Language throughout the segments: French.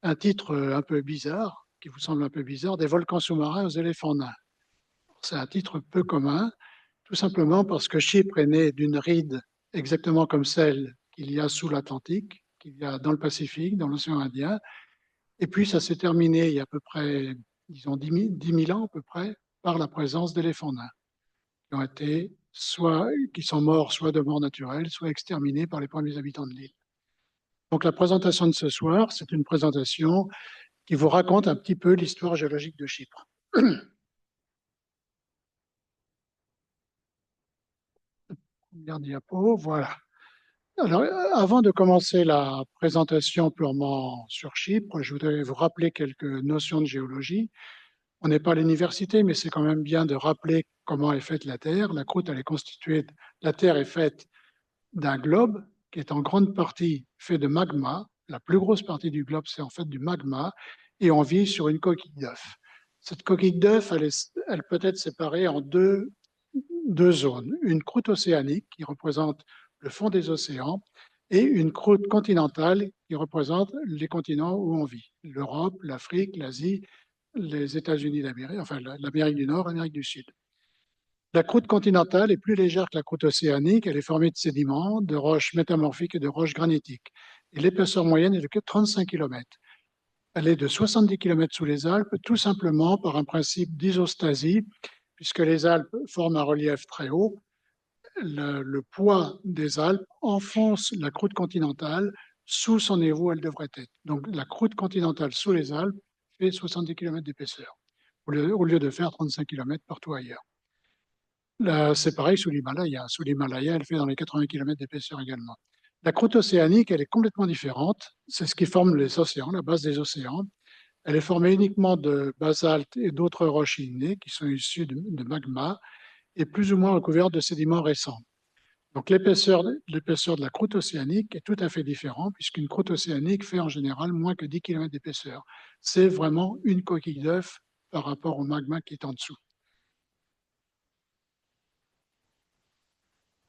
un titre un peu bizarre, qui vous semble un peu bizarre, des volcans sous-marins aux éléphants nains. C'est un titre peu commun, tout simplement parce que Chypre est né d'une ride exactement comme celle qu'il y a sous l'Atlantique, qu'il y a dans le Pacifique, dans l'océan Indien. Et puis ça s'est terminé il y a à peu près, disons, 10 000 ans à peu près, par la présence d'éléphants nains, qui ont été qui sont morts soit de mort naturelle, soit exterminés par les premiers habitants de l'île. Donc la présentation de ce soir, c'est une présentation qui vous raconte un petit peu l'histoire géologique de Chypre. Première diapo, voilà. Alors, avant de commencer la présentation purement sur Chypre, je voudrais vous rappeler quelques notions de géologie. On n'est pas à l'université, mais c'est quand même bien de rappeler comment est faite la Terre. La croûte, elle est constituée, la Terre est faite d'un globe qui est en grande partie fait de magma. La plus grosse partie du globe, c'est en fait du magma, et on vit sur une coquille d'œuf. Cette coquille d'œuf, elle peut être séparée en deux zones. Une croûte océanique qui représente le fond des océans et une croûte continentale qui représente les continents où on vit, l'Europe, l'Afrique, l'Asie, les États-Unis d'Amérique, enfin l'Amérique du Nord, l'Amérique du Sud. La croûte continentale est plus légère que la croûte océanique. Elle est formée de sédiments, de roches métamorphiques et de roches granitiques. Et l'épaisseur moyenne est de 35 km. Elle est de 70 km sous les Alpes, tout simplement par un principe d'isostasie, puisque les Alpes forment un relief très haut. Le poids des Alpes enfonce la croûte continentale sous son niveau où elle devrait être. Donc la croûte continentale sous les Alpes fait 70 km d'épaisseur, au lieu de faire 35 km partout ailleurs. C'est pareil sous l'Himalaya. Sous l'Himalaya, elle fait dans les 80 km d'épaisseur également. La croûte océanique, elle est complètement différente. C'est ce qui forme les océans, la base des océans. Elle est formée uniquement de basalte et d'autres roches ignées qui sont issues de magma et plus ou moins recouvertes de sédiments récents. Donc l'épaisseur de la croûte océanique est tout à fait différente puisqu'une croûte océanique fait en général moins que 10 km d'épaisseur. C'est vraiment une coquille d'œuf par rapport au magma qui est en dessous.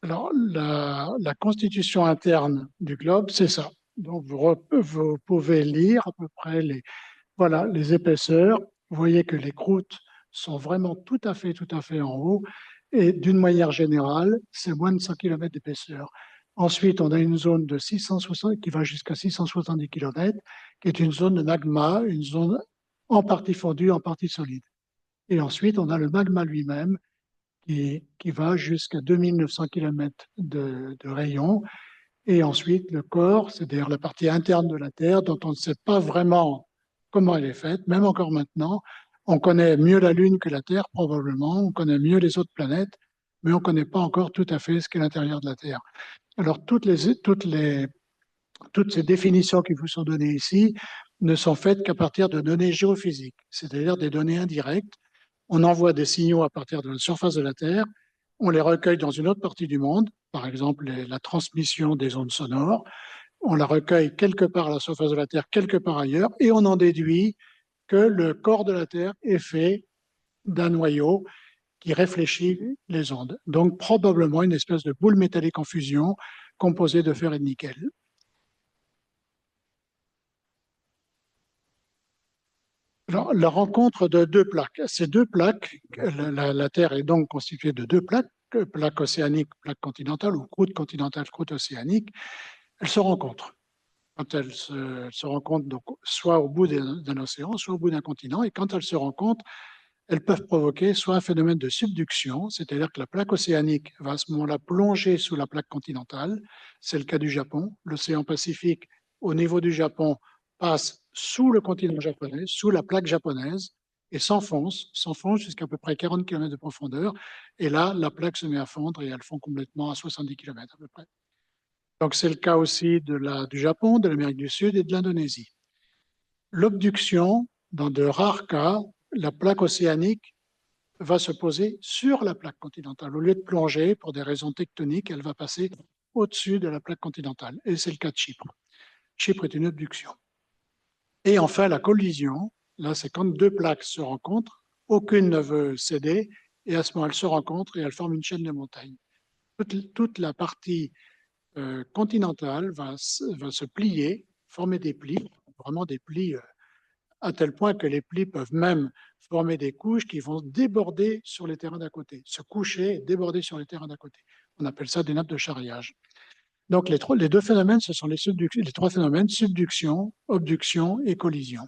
Alors, la constitution interne du globe, c'est ça. Donc, vous pouvez lire à peu près voilà, les épaisseurs. Vous voyez que les croûtes sont vraiment tout à fait en haut. Et d'une manière générale, c'est moins de 100 km d'épaisseur. Ensuite, on a une zone de 660, qui va jusqu'à 670 km, qui est une zone de magma, une zone en partie fondue, en partie solide. Et ensuite, on a le magma lui-même, qui va jusqu'à 2900 km de rayon. Et ensuite, le corps, c'est-à-dire la partie interne de la Terre, dont on ne sait pas vraiment comment elle est faite, même encore maintenant. On connaît mieux la Lune que la Terre, probablement. On connaît mieux les autres planètes, mais on ne connaît pas encore tout à fait ce qu'est l'intérieur de la Terre. Alors, toutes ces définitions qui vous sont données ici ne sont faites qu'à partir de données géophysiques, c'est-à-dire des données indirectes. On envoie des signaux à partir de la surface de la Terre, on les recueille dans une autre partie du monde, par exemple la transmission des ondes sonores, on la recueille quelque part à la surface de la Terre, quelque part ailleurs, et on en déduit que le corps de la Terre est fait d'un noyau qui réfléchit les ondes. Donc probablement une espèce de boule métallique en fusion composée de fer et de nickel. Alors, la rencontre de deux plaques. Ces deux plaques, la Terre est donc constituée de deux plaques, plaque océanique, plaque continentale, ou croûte continentale, croûte océanique. Elles se rencontrent. Quand elles se rencontrent donc, soit au bout d'un océan, soit au bout d'un continent, et quand elles se rencontrent, elles peuvent provoquer soit un phénomène de subduction, c'est-à-dire que la plaque océanique va à ce moment-là plonger sous la plaque continentale. C'est le cas du Japon. L'océan Pacifique, au niveau du Japon, passe sous le continent japonais, sous la plaque japonaise, et s'enfonce jusqu'à peu près 40 km de profondeur. Et là, la plaque se met à fondre et elle fond complètement à 70 km à peu près. Donc c'est le cas aussi du Japon, de l'Amérique du Sud et de l'Indonésie. L'obduction, dans de rares cas, la plaque océanique va se poser sur la plaque continentale. Au lieu de plonger pour des raisons tectoniques, elle va passer au-dessus de la plaque continentale. Et c'est le cas de Chypre. Chypre est une abduction. Et enfin, la collision, là, c'est quand deux plaques se rencontrent, aucune ne veut céder, et à ce moment, elles se rencontrent et elles forment une chaîne de montagnes. Toute la partie continentale va se plier, former des plis, vraiment des plis à tel point que les plis peuvent même former des couches qui vont déborder sur les terrains d'à côté, se coucher et déborder sur les terrains d'à côté. On appelle ça des nappes de charriage. Donc les deux phénomènes, ce sont les trois phénomènes, subduction, obduction et collision.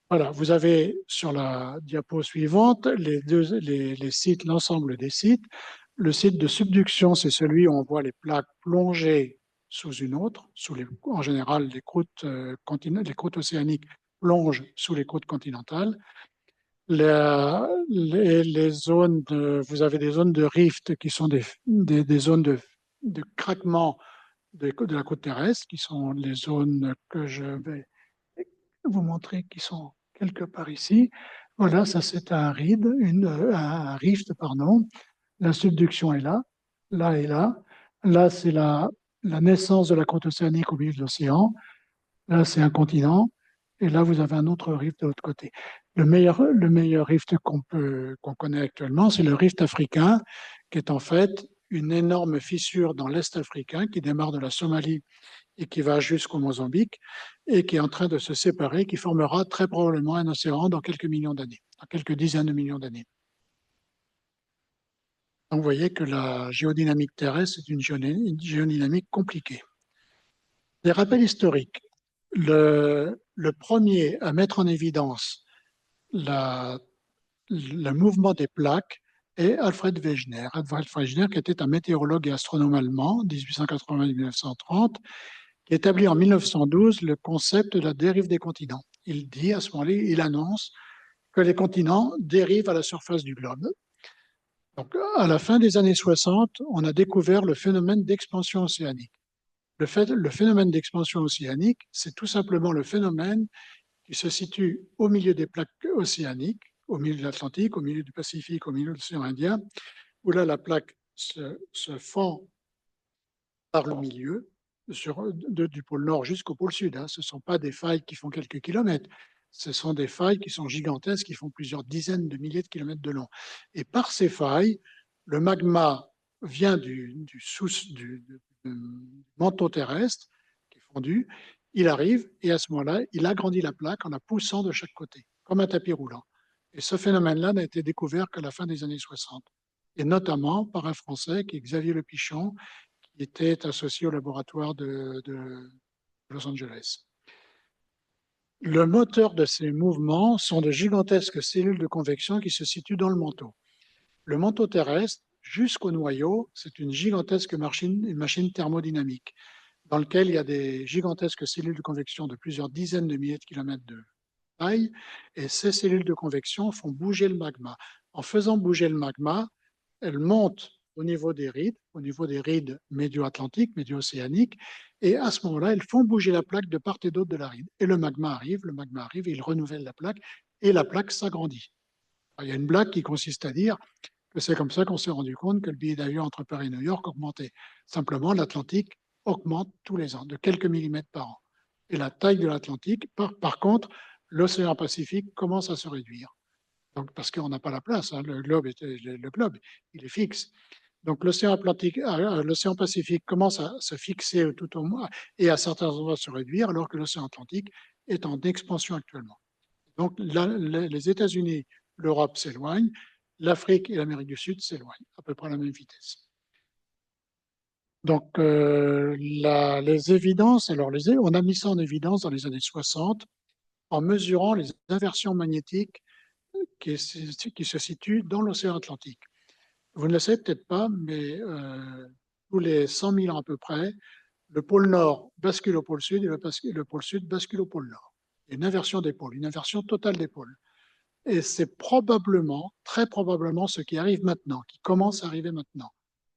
Voilà, vous avez sur la diapo suivante les sites, l'ensemble des sites. Le site de subduction, c'est celui où on voit les plaques plongées sous une autre. En général, les croûtes océaniques plongent sous les côtes continentales. Vous avez des zones de rift qui sont des zones de craquement de la côte terrestre, qui sont les zones que je vais vous montrer, qui sont quelque part ici. Voilà, ça c'est un rift, pardon. La subduction est là, là et là. Là, c'est la naissance de la côte océanique au milieu de l'océan. Là, c'est un continent. Et là, vous avez un autre rift de l'autre côté. Le meilleur rift qu'on connaît actuellement, c'est le rift africain, qui est en fait une énorme fissure dans l'Est africain qui démarre de la Somalie et qui va jusqu'au Mozambique et qui est en train de se séparer, qui formera très probablement un océan dans quelques millions d'années, dans quelques dizaines de millions d'années. Donc, vous voyez que la géodynamique terrestre est une géodynamique compliquée. Des rappels historiques. Le premier à mettre en évidence le mouvement des plaques est Alfred Wegener. Alfred Wegener, qui était un météorologue et astronome allemand, 1880-1930, qui établit en 1912 le concept de la dérive des continents. Il dit à ce moment-là, il annonce que les continents dérivent à la surface du globe. Donc, à la fin des années 60, on a découvert le phénomène d'expansion océanique. Le phénomène d'expansion océanique, c'est tout simplement le phénomène qui se situe au milieu des plaques océaniques, au milieu de l'Atlantique, au milieu du Pacifique, au milieu de l'océan Indien, où là, la plaque se fend par le milieu, du pôle Nord jusqu'au pôle Sud. Hein. Ce ne sont pas des failles qui font quelques kilomètres, ce sont des failles qui sont gigantesques, qui font plusieurs dizaines de milliers de kilomètres de long. Et par ces failles, le magma vient du manteau terrestre, qui est fondu, il arrive et à ce moment-là, il agrandit la plaque en la poussant de chaque côté, comme un tapis roulant. Et ce phénomène-là n'a été découvert qu'à la fin des années 60, et notamment par un Français qui est Xavier Le Pichon, qui était associé au laboratoire de Los Angeles. Le moteur de ces mouvements sont de gigantesques cellules de convection qui se situent dans le manteau. Le manteau terrestre, jusqu'au noyau, c'est une gigantesque machine thermodynamique dans laquelle il y a des gigantesques cellules de convection de plusieurs dizaines de milliers de kilomètres de taille, et ces cellules de convection font bouger le magma. En faisant bouger le magma, elles montent au niveau des rides médio-atlantiques, médio-océaniques, et à ce moment-là, elles font bouger la plaque de part et d'autre de la ride. Et le magma arrive, et il renouvelle la plaque, et la plaque s'agrandit. Il y a une blague qui consiste à dire que c'est comme ça qu'on s'est rendu compte que le billet d'avion entre Paris et New York augmentait. Simplement, l'Atlantique augmente tous les ans, de quelques millimètres par an. Et la taille de l'Atlantique, par contre, l'océan Pacifique commence à se réduire. Donc, parce qu'on n'a pas la place, hein, le globe, il est fixe. Donc l'océan Pacifique commence à se fixer tout au moins et à certains endroits se réduire, alors que l'océan Atlantique est en expansion actuellement. Donc là, les États-Unis, l'Europe s'éloignent, l'Afrique et l'Amérique du Sud s'éloignent à peu près à la même vitesse. Donc les évidences, on a mis ça en évidence dans les années 60 en mesurant les inversions magnétiques qui se situent dans l'océan Atlantique. Vous ne le savez peut-être pas, mais tous les 100 000 ans à peu près, le pôle Nord bascule au pôle Sud et le pôle Sud bascule au pôle Nord. Il y a une inversion des pôles, une inversion totale des pôles. Et c'est probablement, très probablement, ce qui arrive maintenant, qui commence à arriver maintenant.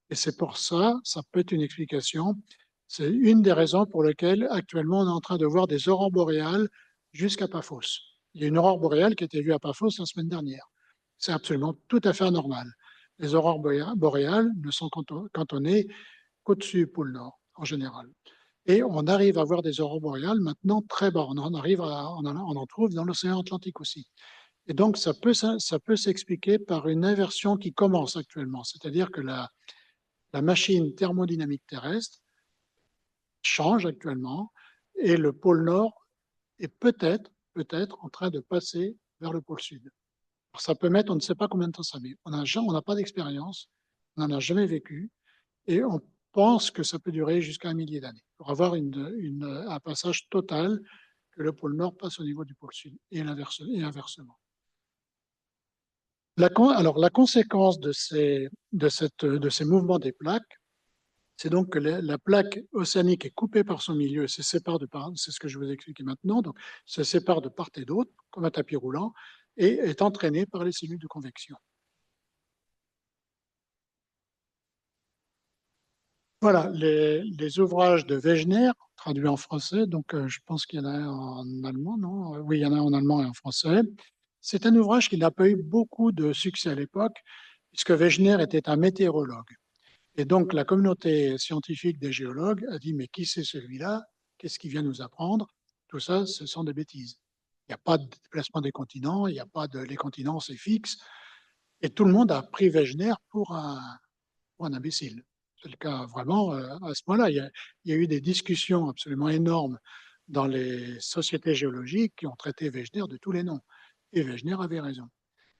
Et c'est pour ça, ça peut être une explication, c'est une des raisons pour lesquelles actuellement on est en train de voir des aurores boréales jusqu'à Paphos. Il y a une aurore boréale qui a été vue à Paphos la semaine dernière. C'est absolument tout à fait anormal. Les aurores boréales ne sont cantonnées qu'au-dessus du pôle Nord, en général. Et on arrive à voir des aurores boréales maintenant très bas. On en trouve dans l'océan Atlantique aussi. Et donc, ça peut s'expliquer par une inversion qui commence actuellement. C'est-à-dire que la machine thermodynamique terrestre change actuellement. et le pôle Nord est peut-être en train de passer vers le pôle Sud. Alors, ça peut mettre, on ne sait pas combien de temps ça met. On n'a pas d'expérience, on n'en a jamais vécu, et on pense que ça peut durer jusqu'à un millier d'années pour avoir un passage total que le pôle Nord passe au niveau du pôle Sud et inversement. Alors, la conséquence de ces mouvements des plaques, c'est donc que la plaque océanique est coupée par son milieu, c'est ce que je vous explique maintenant, donc se sépare de part et d'autre, comme un tapis roulant, et est entraînée par les cellules de convection. Voilà, les ouvrages de Wegener, traduits en français, donc je pense qu'il y en a un en allemand, non? Oui, il y en a un en allemand et en français. C'est un ouvrage qui n'a pas eu beaucoup de succès à l'époque, puisque Wegener était un météorologue. Et donc la communauté scientifique des géologues a dit, mais qui c'est celui-là? Qu'est-ce qu'il vient nous apprendre? Tout ça, ce sont des bêtises. Il n'y a pas de déplacement des continents, il n'y a pas de... Les continents, c'est fixe. Et tout le monde a pris Wegener pour un imbécile. C'est le cas vraiment à ce moment-là. Il y a eu des discussions absolument énormes dans les sociétés géologiques qui ont traité Wegener de tous les noms. Et Wegener avait raison.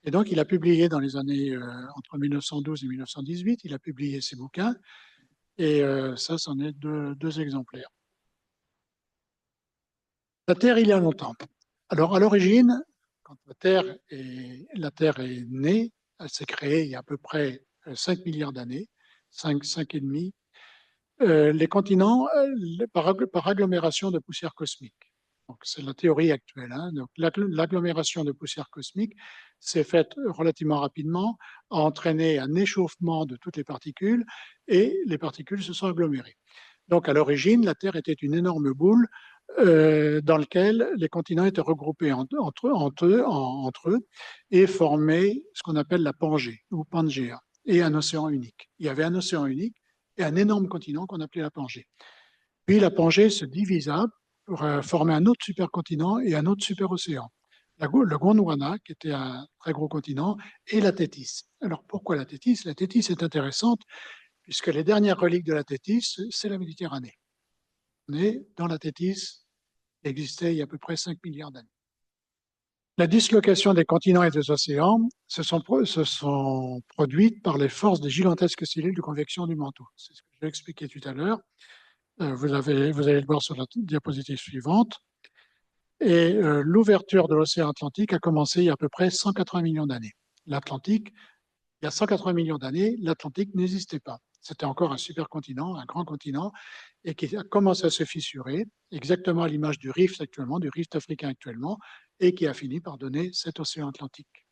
Et donc, il a publié dans les années entre 1912 et 1918, il a publié ses bouquins, et ça, c'en est deux exemplaires. La Terre, il y a longtemps. Alors, à l'origine, quand la Terre est née, elle s'est créée il y a à peu près 5 milliards d'années, 5 et demi, les continents par agglomération de poussière cosmique. Donc, c'est la théorie actuelle. Hein. Donc, l'agglomération de poussière cosmique s'est faite relativement rapidement, a entraîné un échauffement de toutes les particules et les particules se sont agglomérées. Donc, à l'origine, la Terre était une énorme boule dans laquelle les continents étaient regroupés entre eux et formaient ce qu'on appelle la Pangée ou Pangea et un océan unique. Il y avait un océan unique et un énorme continent qu'on appelait la Pangée. Puis la Pangée se divisa pour former un autre supercontinent et un autre superocéan. Le Gondwana, qui était un très gros continent, et la Téthys. Alors pourquoi la Téthys? La Téthys est intéressante puisque les dernières reliques de la Téthys, c'est la Méditerranée. On est dans la Téthys, qui existait il y a à peu près 5 milliards d'années. La dislocation des continents et des océans se sont produites par les forces des gigantesques cellules de convection du manteau. C'est ce que j'ai expliqué tout à l'heure. Vous allez le voir sur la diapositive suivante. Et l'ouverture de l'océan Atlantique a commencé il y a à peu près 180 millions d'années. L'Atlantique, il y a 180 millions d'années, l'Atlantique n'existait pas. C'était encore un supercontinent, un grand continent, et qui a commencé à se fissurer, exactement à l'image du rift actuellement, du rift africain actuellement, et qui a fini par donner cet océan Atlantique.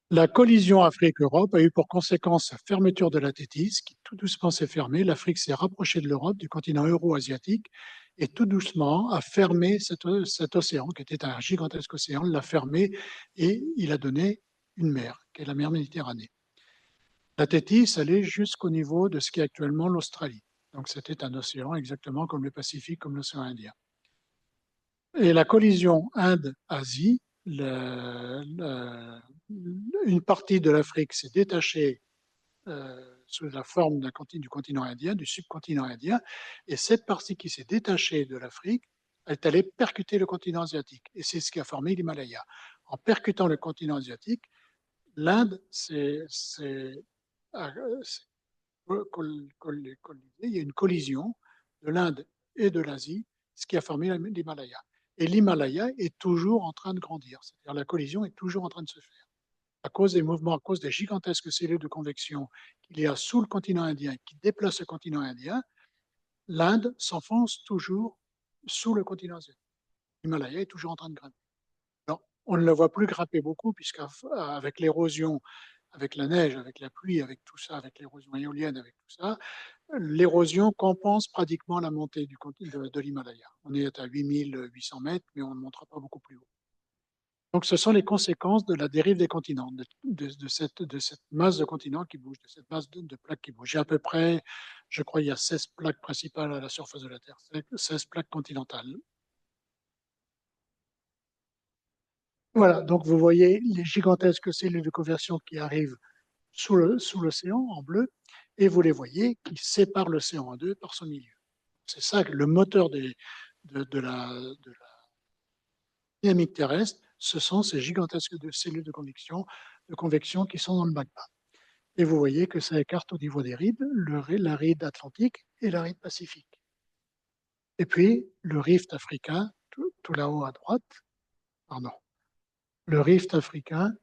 La collision Afrique-Europe a eu pour conséquence la fermeture de la Téthys, qui tout doucement s'est fermée. L'Afrique s'est rapprochée de l'Europe, du continent euro-asiatique, et tout doucement a fermé cet océan, qui était un gigantesque océan, l'a fermé, et il a donné une mer, qui est la mer Méditerranée. La Téthys allait jusqu'au niveau de ce qui est actuellement l'Australie. Donc c'était un océan exactement comme le Pacifique, comme l'océan Indien. Et la collision Inde-Asie, une partie de l'Afrique s'est détachée sous la forme du continent indien, du subcontinent indien, et cette partie qui s'est détachée de l'Afrique est allée percuter le continent asiatique. Et c'est ce qui a formé l'Himalaya. En percutant le continent asiatique, l'Inde il y a une collision de l'Inde et de l'Asie, ce qui a formé l'Himalaya. Et l'Himalaya est toujours en train de grandir, c'est-à-dire la collision est toujours en train de se faire. À cause des mouvements, à cause des gigantesques cellules de convection qu'il y a sous le continent indien, qui déplacent le continent indien, l'Inde s'enfonce toujours sous le continent asiatique. L'Himalaya est toujours en train de grimper. Alors, on ne le voit plus grimper beaucoup, puisqu'avec l'érosion, avec la neige, avec la pluie, avec tout ça, avec l'érosion éolienne, avec tout ça, l'érosion compense pratiquement la montée de l'Himalaya. On est à 8800 mètres, mais on ne montera pas beaucoup plus haut. Donc, ce sont les conséquences de la dérive des continents, de cette masse de continents qui bouge, de cette masse de plaques qui bouge. Il y a à peu près, je crois, il y a 16 plaques principales à la surface de la Terre, 16 plaques continentales. Voilà, donc vous voyez les gigantesques cellules de conversion qui arrivent sous l'océan en bleu, et vous les voyez qui séparent l'océan en deux par son milieu. C'est ça, le moteur de la dynamique terrestre, ce sont ces gigantesques cellules de convection qui sont dans le magma. Et vous voyez que ça écarte au niveau des rides, la ride atlantique et la ride pacifique. Et puis, le rift africain, tout là-haut à droite, pardon, le rift africain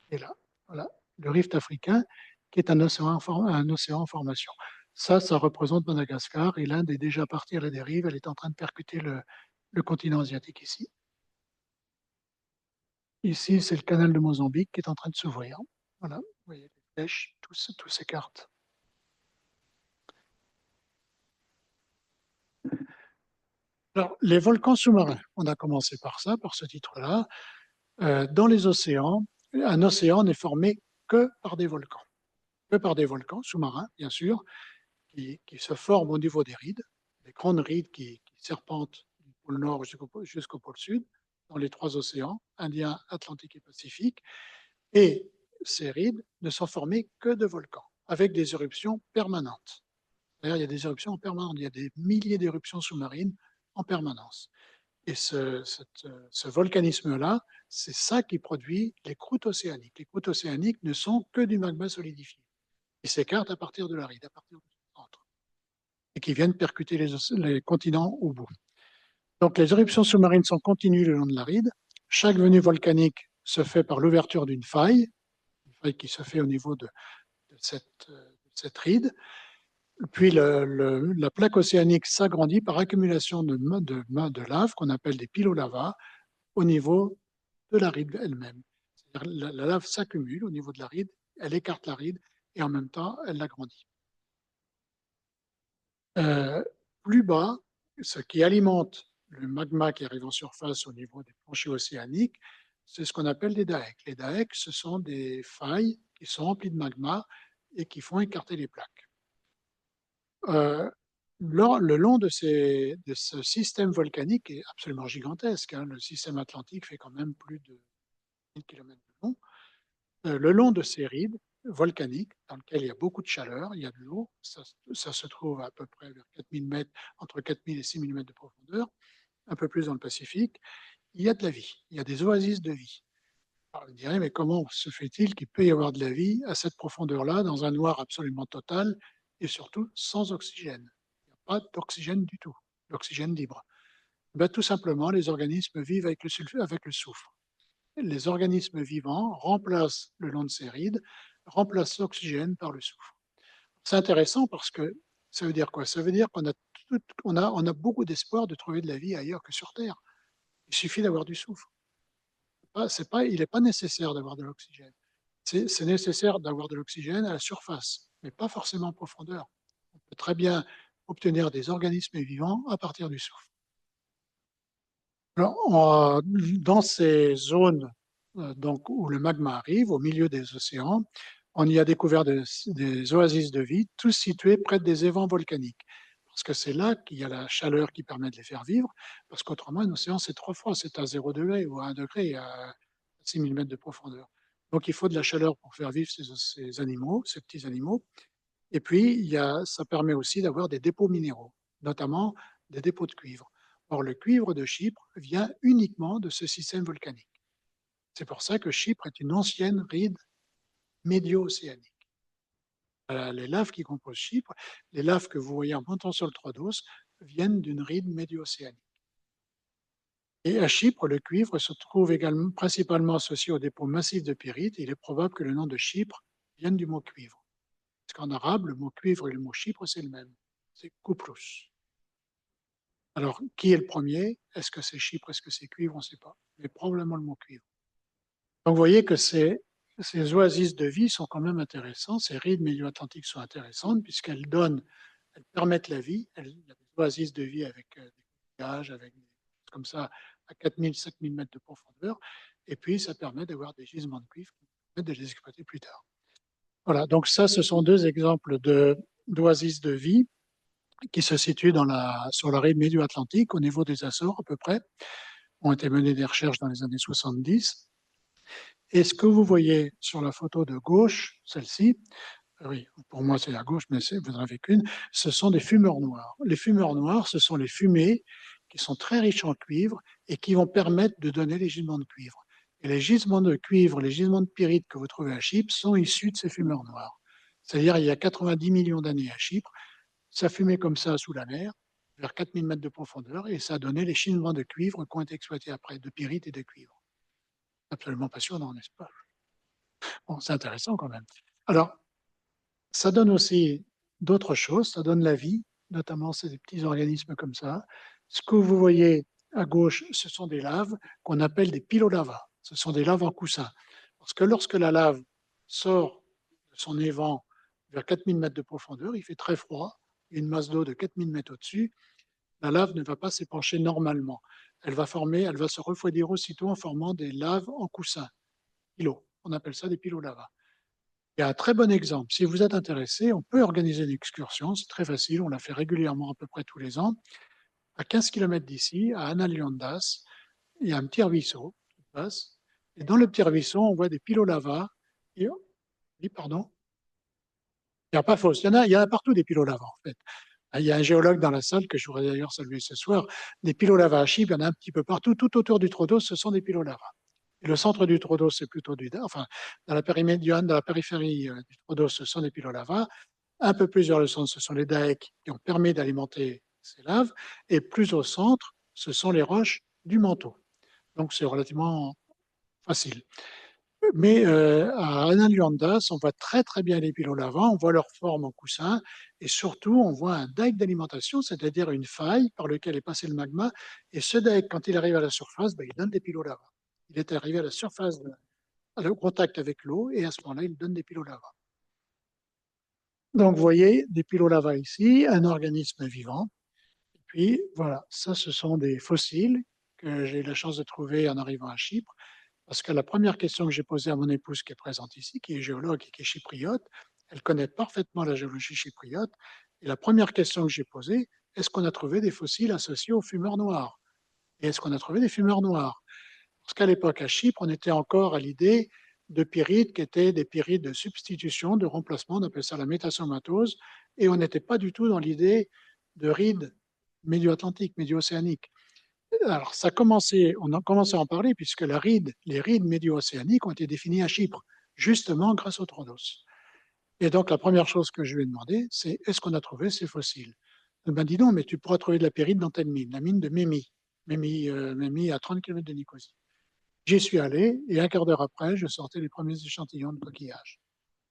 est là. Voilà, le rift africain qui est un océan en formation. Ça représente Madagascar et l'Inde est déjà partie à la dérive. Elle est en train de percuter le continent asiatique ici. Ici, c'est le canal de Mozambique qui est en train de s'ouvrir. Voilà, vous voyez les flèches, tout s'écarte. Alors, les volcans sous-marins, on a commencé par ça, par ce titre-là. Dans les océans, un océan n'est formé que par des volcans sous-marins, bien sûr, qui se forment au niveau des rides, des grandes rides qui serpentent du pôle Nord jusqu'au pôle Sud, dans les trois océans, Indien, Atlantique et Pacifique. Et ces rides ne sont formées que de volcans, avec des éruptions permanentes. D'ailleurs, il y a des éruptions en permanence, il y a des milliers d'éruptions sous-marines en permanence. Et ce volcanisme-là, c'est ça qui produit les croûtes océaniques. Les croûtes océaniques ne sont que du magma solidifié. Ils s'écartent à partir de la ride, à partir du centre, et qui viennent percuter les continents au bout. Donc les éruptions sous-marines sont continues le long de la ride. Chaque venue volcanique se fait par l'ouverture d'une faille qui se fait au niveau de cette ride. Puis la plaque océanique s'agrandit par accumulation de lave qu'on appelle des pilolavas au niveau de la ride elle-même. La lave s'accumule au niveau de la ride, elle écarte la ride et en même temps elle l'agrandit. Plus bas, ce qui alimente le magma qui arrive en surface au niveau des planchers océaniques, c'est ce qu'on appelle des daheks. Les daheks, ce sont des failles qui sont remplies de magma et qui font écarter les plaques. Le long de ce système volcanique est absolument gigantesque. Hein. Le système atlantique fait quand même plus de 1000 km de long. Le long de ces rides volcaniques, dans lesquelles il y a beaucoup de chaleur, il y a de l'eau, ça se trouve à peu près vers 4000 mètres, entre 4000 et 6000 mètres de profondeur, un peu plus dans le Pacifique, il y a de la vie, il y a des oasis de vie. Alors, vous direz, mais comment se fait-il qu'il peut y avoir de la vie à cette profondeur-là, dans un noir absolument total, et surtout sans oxygène? Il n'y a pas d'oxygène du tout, l'oxygène libre. Ben, tout simplement, les organismes vivent avec le soufre. Les organismes vivants remplacent le long de ces rides, remplacent l'oxygène par le soufre. C'est intéressant parce que ça veut dire quoi? Ça veut dire on a beaucoup d'espoir de trouver de la vie ailleurs que sur Terre. Il suffit d'avoir du soufre. Il n'est pas nécessaire d'avoir de l'oxygène. C'est nécessaire d'avoir de l'oxygène à la surface, mais pas forcément en profondeur. On peut très bien obtenir des organismes vivants à partir du soufre. Alors, dans ces zones donc, où le magma arrive, au milieu des océans, on y a découvert des oasis de vie, tous situés près des évents volcaniques. Parce que c'est là qu'il y a la chaleur qui permet de les faire vivre, parce qu'autrement, un océan, c'est trop froid, c'est à 0 degré ou à 1 degré, à 6000 mètres de profondeur. Donc, il faut de la chaleur pour faire vivre ces animaux, ces petits animaux. Et puis, ça permet aussi d'avoir des dépôts minéraux, notamment des dépôts de cuivre. Or, le cuivre de Chypre vient uniquement de ce système volcanique. C'est pour ça que Chypre est une ancienne ride médio-océanique. Les laves qui composent Chypre, les laves que vous voyez en montant sur le Troodos, viennent d'une ride médio-océanique. Et à Chypre, le cuivre se trouve également principalement associé au dépôt massif de pyrite. Il est probable que le nom de Chypre vienne du mot cuivre. Parce qu'en arabe, le mot cuivre et le mot Chypre, c'est le même. C'est Kouplous. Alors, qui est le premier? Est-ce que c'est Chypre? Est-ce que c'est cuivre? On ne sait pas. Mais probablement le mot cuivre. Donc, vous voyez que ces oasis de vie sont quand même intéressants. Ces rides médio-atlantiques sont intéressantes puisqu'elles permettent la vie. Il y a des oasis de vie avec des coquillages, avec comme ça, à 4000, 5000 mètres de profondeur. Et puis, ça permet d'avoir des gisements de cuivre qui permettent de les exploiter plus tard. Voilà, donc ça, ce sont deux exemples d'oasis de vie qui se situent sur la rive médio-atlantique, au niveau des Açores à peu près. Ont été menées des recherches dans les années 70. Et ce que vous voyez sur la photo de gauche, celle-ci, Oui, pour moi c'est à gauche, mais vous n'en avez qu'une, ce sont des fumeurs noirs. Les fumeurs noirs, ce sont les fumées qui sont très riches en cuivre et qui vont permettre de donner les gisements de cuivre. Et les gisements de cuivre, les gisements de pyrite que vous trouvez à Chypre sont issus de ces fumeurs noirs. C'est-à-dire il y a 90 millions d'années à Chypre, ça fumait comme ça sous la mer, vers 4000 mètres de profondeur, et ça a donné les gisements de cuivre qui ont été exploités après, de pyrite et de cuivre. Absolument passionnant, n'est-ce pas? Bon, c'est intéressant quand même. Alors, ça donne aussi d'autres choses, ça donne la vie, notamment ces petits organismes comme ça. Ce que vous voyez à gauche, ce sont des laves qu'on appelle des pilolavas. Ce sont des laves en coussin. Parce que lorsque la lave sort de son évent vers 4000 mètres de profondeur, il fait très froid, il y a une masse d'eau de 4000 mètres au-dessus, la lave ne va pas s'épancher normalement. Elle va se refroidir aussitôt en formant des laves en coussin, pilots. On appelle ça des pilolavas. Il y a un très bon exemple. Si vous êtes intéressé, on peut organiser une excursion. C'est très facile. On la fait régulièrement, à peu près tous les ans. À 15 km d'ici, à Analiondas, il y a un petit ruisseau qui passe. Et dans le petit ruisseau, on voit des pilolavas. Et, oui, pardon. Il n'y a pas fausse. Il y en a partout des pilolavas, en fait. Il y a un géologue dans la salle que je voudrais d'ailleurs saluer ce soir. Des pilolavas à Chypre, il y en a un petit peu partout. Tout autour du Troodos, ce sont des pilolavas. Et le centre du Troodos, c'est plutôt enfin, dans la périmédiane, dans la périphérie du Troodos, ce sont des pilolavas. Un peu plus vers le centre, ce sont les dikes qui ont permis d'alimenter ces laves. Et plus au centre, ce sont les roches du manteau. Donc c'est relativement facile. Mais à Analuandas, on voit très très bien les pilolavas, on voit leur forme en coussin, et surtout on voit un dike d'alimentation, c'est-à-dire une faille par laquelle est passé le magma. Et ce dike, quand il arrive à la surface, ben, il donne des pilolavas. Il est arrivé à la surface, au contact avec l'eau, et à ce moment-là, il donne des pilolavas. Donc vous voyez des pilolavas ici, un organisme vivant. Et puis voilà, ça ce sont des fossiles que j'ai eu la chance de trouver en arrivant à Chypre. Parce que la première question que j'ai posée à mon épouse qui est présente ici, qui est géologue et qui est chypriote, elle connaît parfaitement la géologie chypriote. Et la première question que j'ai posée, est-ce qu'on a trouvé des fossiles associés aux fumeurs noirs? Et est-ce qu'on a trouvé des fumeurs noirs? Parce qu'à l'époque, à Chypre, on était encore à l'idée de pyrites qui étaient des pyrites de substitution, de remplacement, on appelle ça la métasomatose, et on n'était pas du tout dans l'idée de rides médio-atlantiques, médio-océaniques. Alors, on a commencé à en parler puisque les rides médio-océaniques ont été définies à Chypre, justement grâce au Troodos. Et donc, la première chose que je lui ai demandé, c'est est-ce qu'on a trouvé ces fossiles? Elle m'a dit non, mais tu pourras trouver de la pyrite dans telle mine, la mine de Mémi, Mémi à 30 km de Nicosie. J'y suis allé et un quart d'heure après, je sortais les premiers échantillons de coquillages.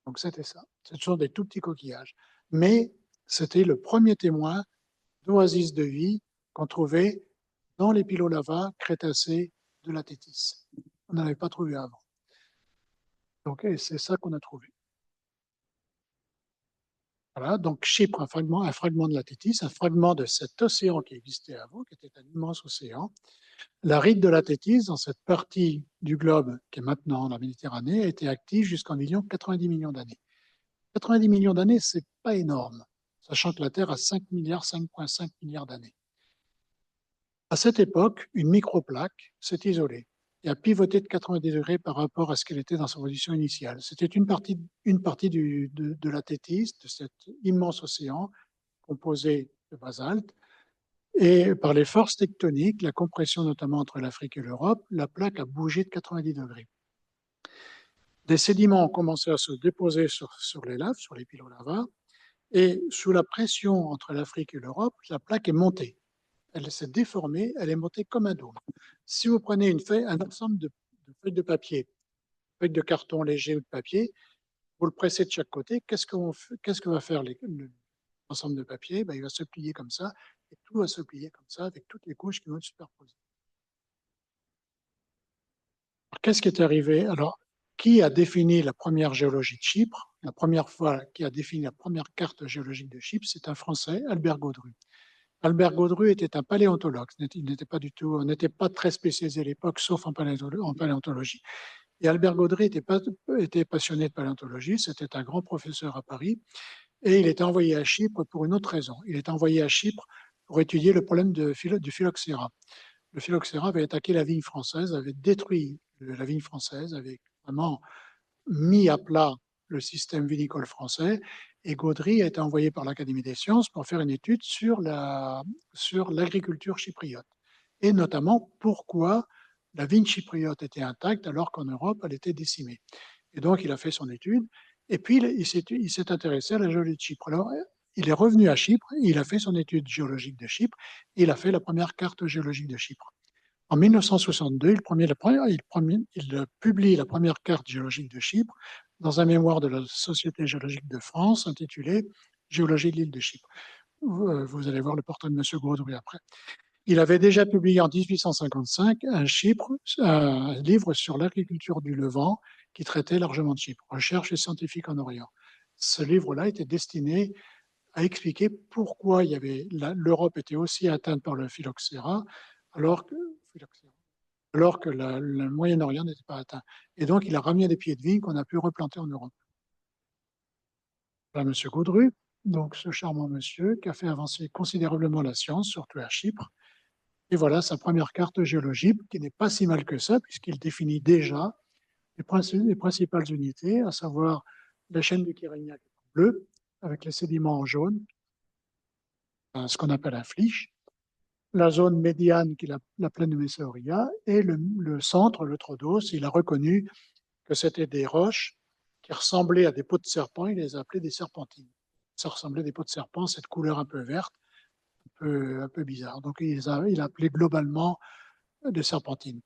Donc, c'était ça. Ce sont des tout petits coquillages. Mais c'était le premier témoin d'oasis de vie qu'on trouvait dans les pilolavas crétacés de la Tétis. On n'en avait pas trouvé avant. Donc, c'est ça qu'on a trouvé. Voilà, donc Chypre, un fragment de la Tétis, un fragment de cet océan qui existait avant, qui était un immense océan. La ride de la Tétis, dans cette partie du globe qui est maintenant la Méditerranée, a été active jusqu'en 90 millions d'années. 90 millions d'années, c'est pas énorme, sachant que la Terre a 5 milliards, 5,5 milliards d'années. À cette époque, une microplaque s'est isolée et a pivoté de 90 degrés par rapport à ce qu'elle était dans sa position initiale. C'était une partie de la Tétis, de cet immense océan composé de basalte, et par les forces tectoniques, la compression notamment entre l'Afrique et l'Europe, la plaque a bougé de 90 degrés. Des sédiments ont commencé à se déposer sur les laves, sur les pilolavas, et sous la pression entre l'Afrique et l'Europe, la plaque est montée. Elle s'est déformée, elle est montée comme un dôme. Si vous prenez un ensemble de feuilles de papier, feuilles de carton léger ou de papier, vous le pressez de chaque côté, qu'est-ce que va faire l'ensemble de papier? Ben, il va se plier comme ça, et tout va se plier comme ça, avec toutes les couches qui vont être superposées. Qu'est-ce qui est arrivé? Alors, qui a défini la première géologie de Chypre? La première fois qui a défini la première carte géologique de Chypre, c'est un Français, Albert Gaudru. Albert Gaudru était un paléontologue. Il n'était pas du tout, on n'était pas très spécialisé à l'époque, sauf en paléontologie. Et Albert Gaudry était passionné de paléontologie, c'était un grand professeur à Paris, et il était envoyé à Chypre pour une autre raison. Il était envoyé à Chypre pour étudier le problème du phylloxéra. Le phylloxéra avait attaqué la vigne française, avait détruit la vigne française, avait vraiment mis à plat le système vinicole français, et Gaudry a été envoyé par l'Académie des sciences pour faire une étude sur l'agriculture chypriote, et notamment pourquoi la vigne chypriote était intacte alors qu'en Europe, elle était décimée. Et donc, il a fait son étude, et puis il s'est intéressé à la géologie de Chypre. Alors, il est revenu à Chypre, il a fait son étude géologique de Chypre, et il a fait la première carte géologique de Chypre. En 1962, il publie la première carte géologique de Chypre dans un mémoire de la Société géologique de France intitulé Géologie de l'île de Chypre. Vous allez voir le portrait de M. Gaudry après. Il avait déjà publié en 1855 un livre sur l'agriculture du Levant qui traitait largement de Chypre, Recherches et scientifiques en Orient. Ce livre-là était destiné à expliquer pourquoi l'Europe était aussi atteinte par le phylloxéra alors que, le Moyen-Orient n'était pas atteint. Et donc, il a ramené des pieds de vigne qu'on a pu replanter en Europe. Voilà, M. Gaudry, donc ce charmant monsieur qui a fait avancer considérablement la science, surtout à Chypre. Et voilà sa première carte géologique, qui n'est pas si mal que ça, puisqu'il définit déjà les principales unités, à savoir la chaîne du Kyrenia en bleu, avec les sédiments en jaune, ce qu'on appelle un flysch, la zone médiane qui est la plaine de Messaouria, et le centre, le Troodos. Il a reconnu que c'était des roches qui ressemblaient à des peaux de serpent, il les a appelées des serpentines. Ça ressemblait à des peaux de serpent, cette couleur un peu verte, un peu bizarre. Donc il a appelé globalement des serpentines.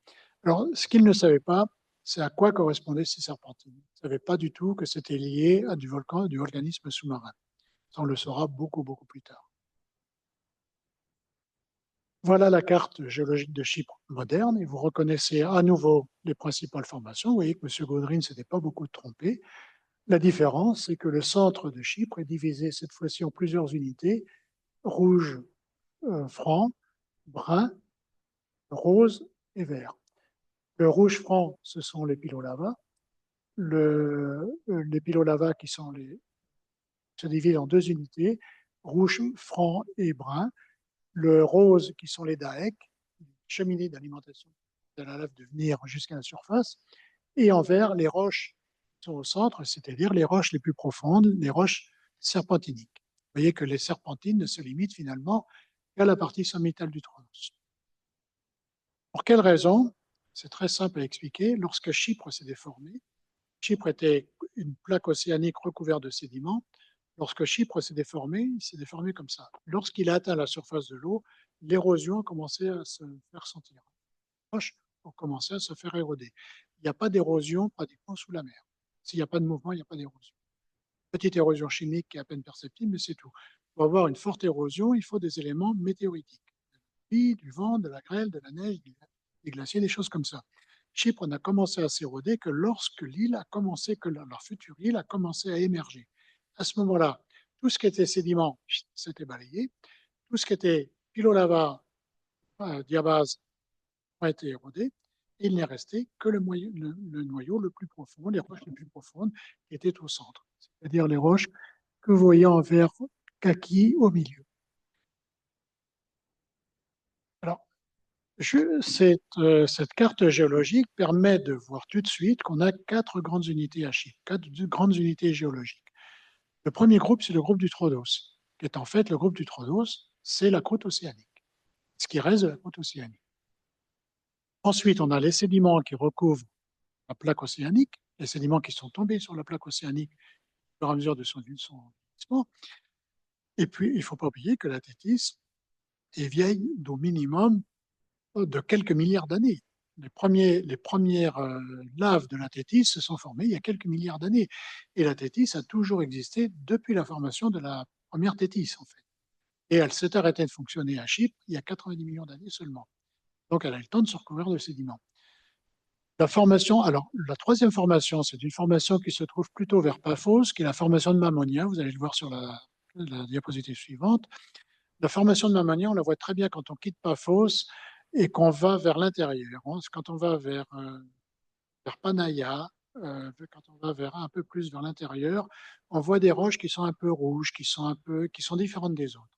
Alors, ce qu'il ne savait pas, c'est à quoi correspondaient ces serpentines. Il ne savait pas du tout que c'était lié à du volcanisme sous-marin. Ça, on le saura beaucoup, beaucoup plus tard. Voilà la carte géologique de Chypre moderne, et vous reconnaissez à nouveau les principales formations. Vous voyez que M. Gaudry ne s'était pas beaucoup trompé. La différence, c'est que le centre de Chypre est divisé cette fois-ci en plusieurs unités, rouge, franc, brun, rose et vert. Le rouge franc, ce sont les pilolavas. Les pilolavas se divident en deux unités, rouge, franc et brun. Le rose, qui sont les daheks, cheminées d'alimentation de la lave de venir jusqu'à la surface. Et en vert, les roches sont au centre, c'est-à-dire les roches les plus profondes, les roches serpentiniques. Vous voyez que les serpentines ne se limitent finalement qu'à la partie sommitale du Troodos. Pour quelle raison? C'est très simple à expliquer. Lorsque Chypre s'est déformée, Chypre était une plaque océanique recouverte de sédiments. Lorsque Chypre s'est déformé, il s'est déformé comme ça. Lorsqu'il a atteint la surface de l'eau, l'érosion a commencé à se faire sentir. Les roches ont commencé à se faire éroder. Il n'y a pas d'érosion pratiquement sous la mer. S'il n'y a pas de mouvement, il n'y a pas d'érosion. Petite érosion chimique qui est à peine perceptible, mais c'est tout. Pour avoir une forte érosion, il faut des éléments météoritiques. Du vent, de la grêle, de la neige, des glaciers, des choses comme ça. Chypre n'a commencé à s'éroder que lorsque leur future île a commencé à émerger. À ce moment-là, tout ce qui était sédiment s'était balayé, tout ce qui était pilolava, diabase a été érodé, et il n'est resté que le noyau le plus profond, les roches les plus profondes qui étaient au centre, c'est-à-dire les roches que vous voyez en vert kaki au milieu. Alors, cette carte géologique permet de voir tout de suite qu'on a quatre grandes unités à Chypre, quatre grandes unités géologiques. Le premier groupe, c'est le groupe du Troodos, qui est en fait le groupe du Troodos, c'est la croûte océanique, ce qui reste de la croûte océanique. Ensuite, on a les sédiments qui recouvrent la plaque océanique, les sédiments qui sont tombés sur la plaque océanique au fur et à mesure de son vieillissement. Et puis, il ne faut pas oublier que la Thétis est vieille d'au minimum de quelques milliards d'années. Les premières laves de la Thétis se sont formées il y a quelques milliards d'années. Et la Thétis a toujours existé depuis la formation de la première Thétis, en fait. Et elle s'est arrêtée de fonctionner à Chypre il y a 90 millions d'années seulement. Donc, elle a eu le temps de se recouvrir de sédiments. La troisième formation, c'est une formation qui se trouve plutôt vers Paphos, qui est la formation de Mammonia. Vous allez le voir sur la diapositive suivante. La formation de Mammonia, on la voit très bien quand on quitte Paphos et qu'on va vers l'intérieur. Quand on va vers Panaya, quand on va un peu plus vers l'intérieur, on voit des roches qui sont un peu rouges, qui sont différentes des autres.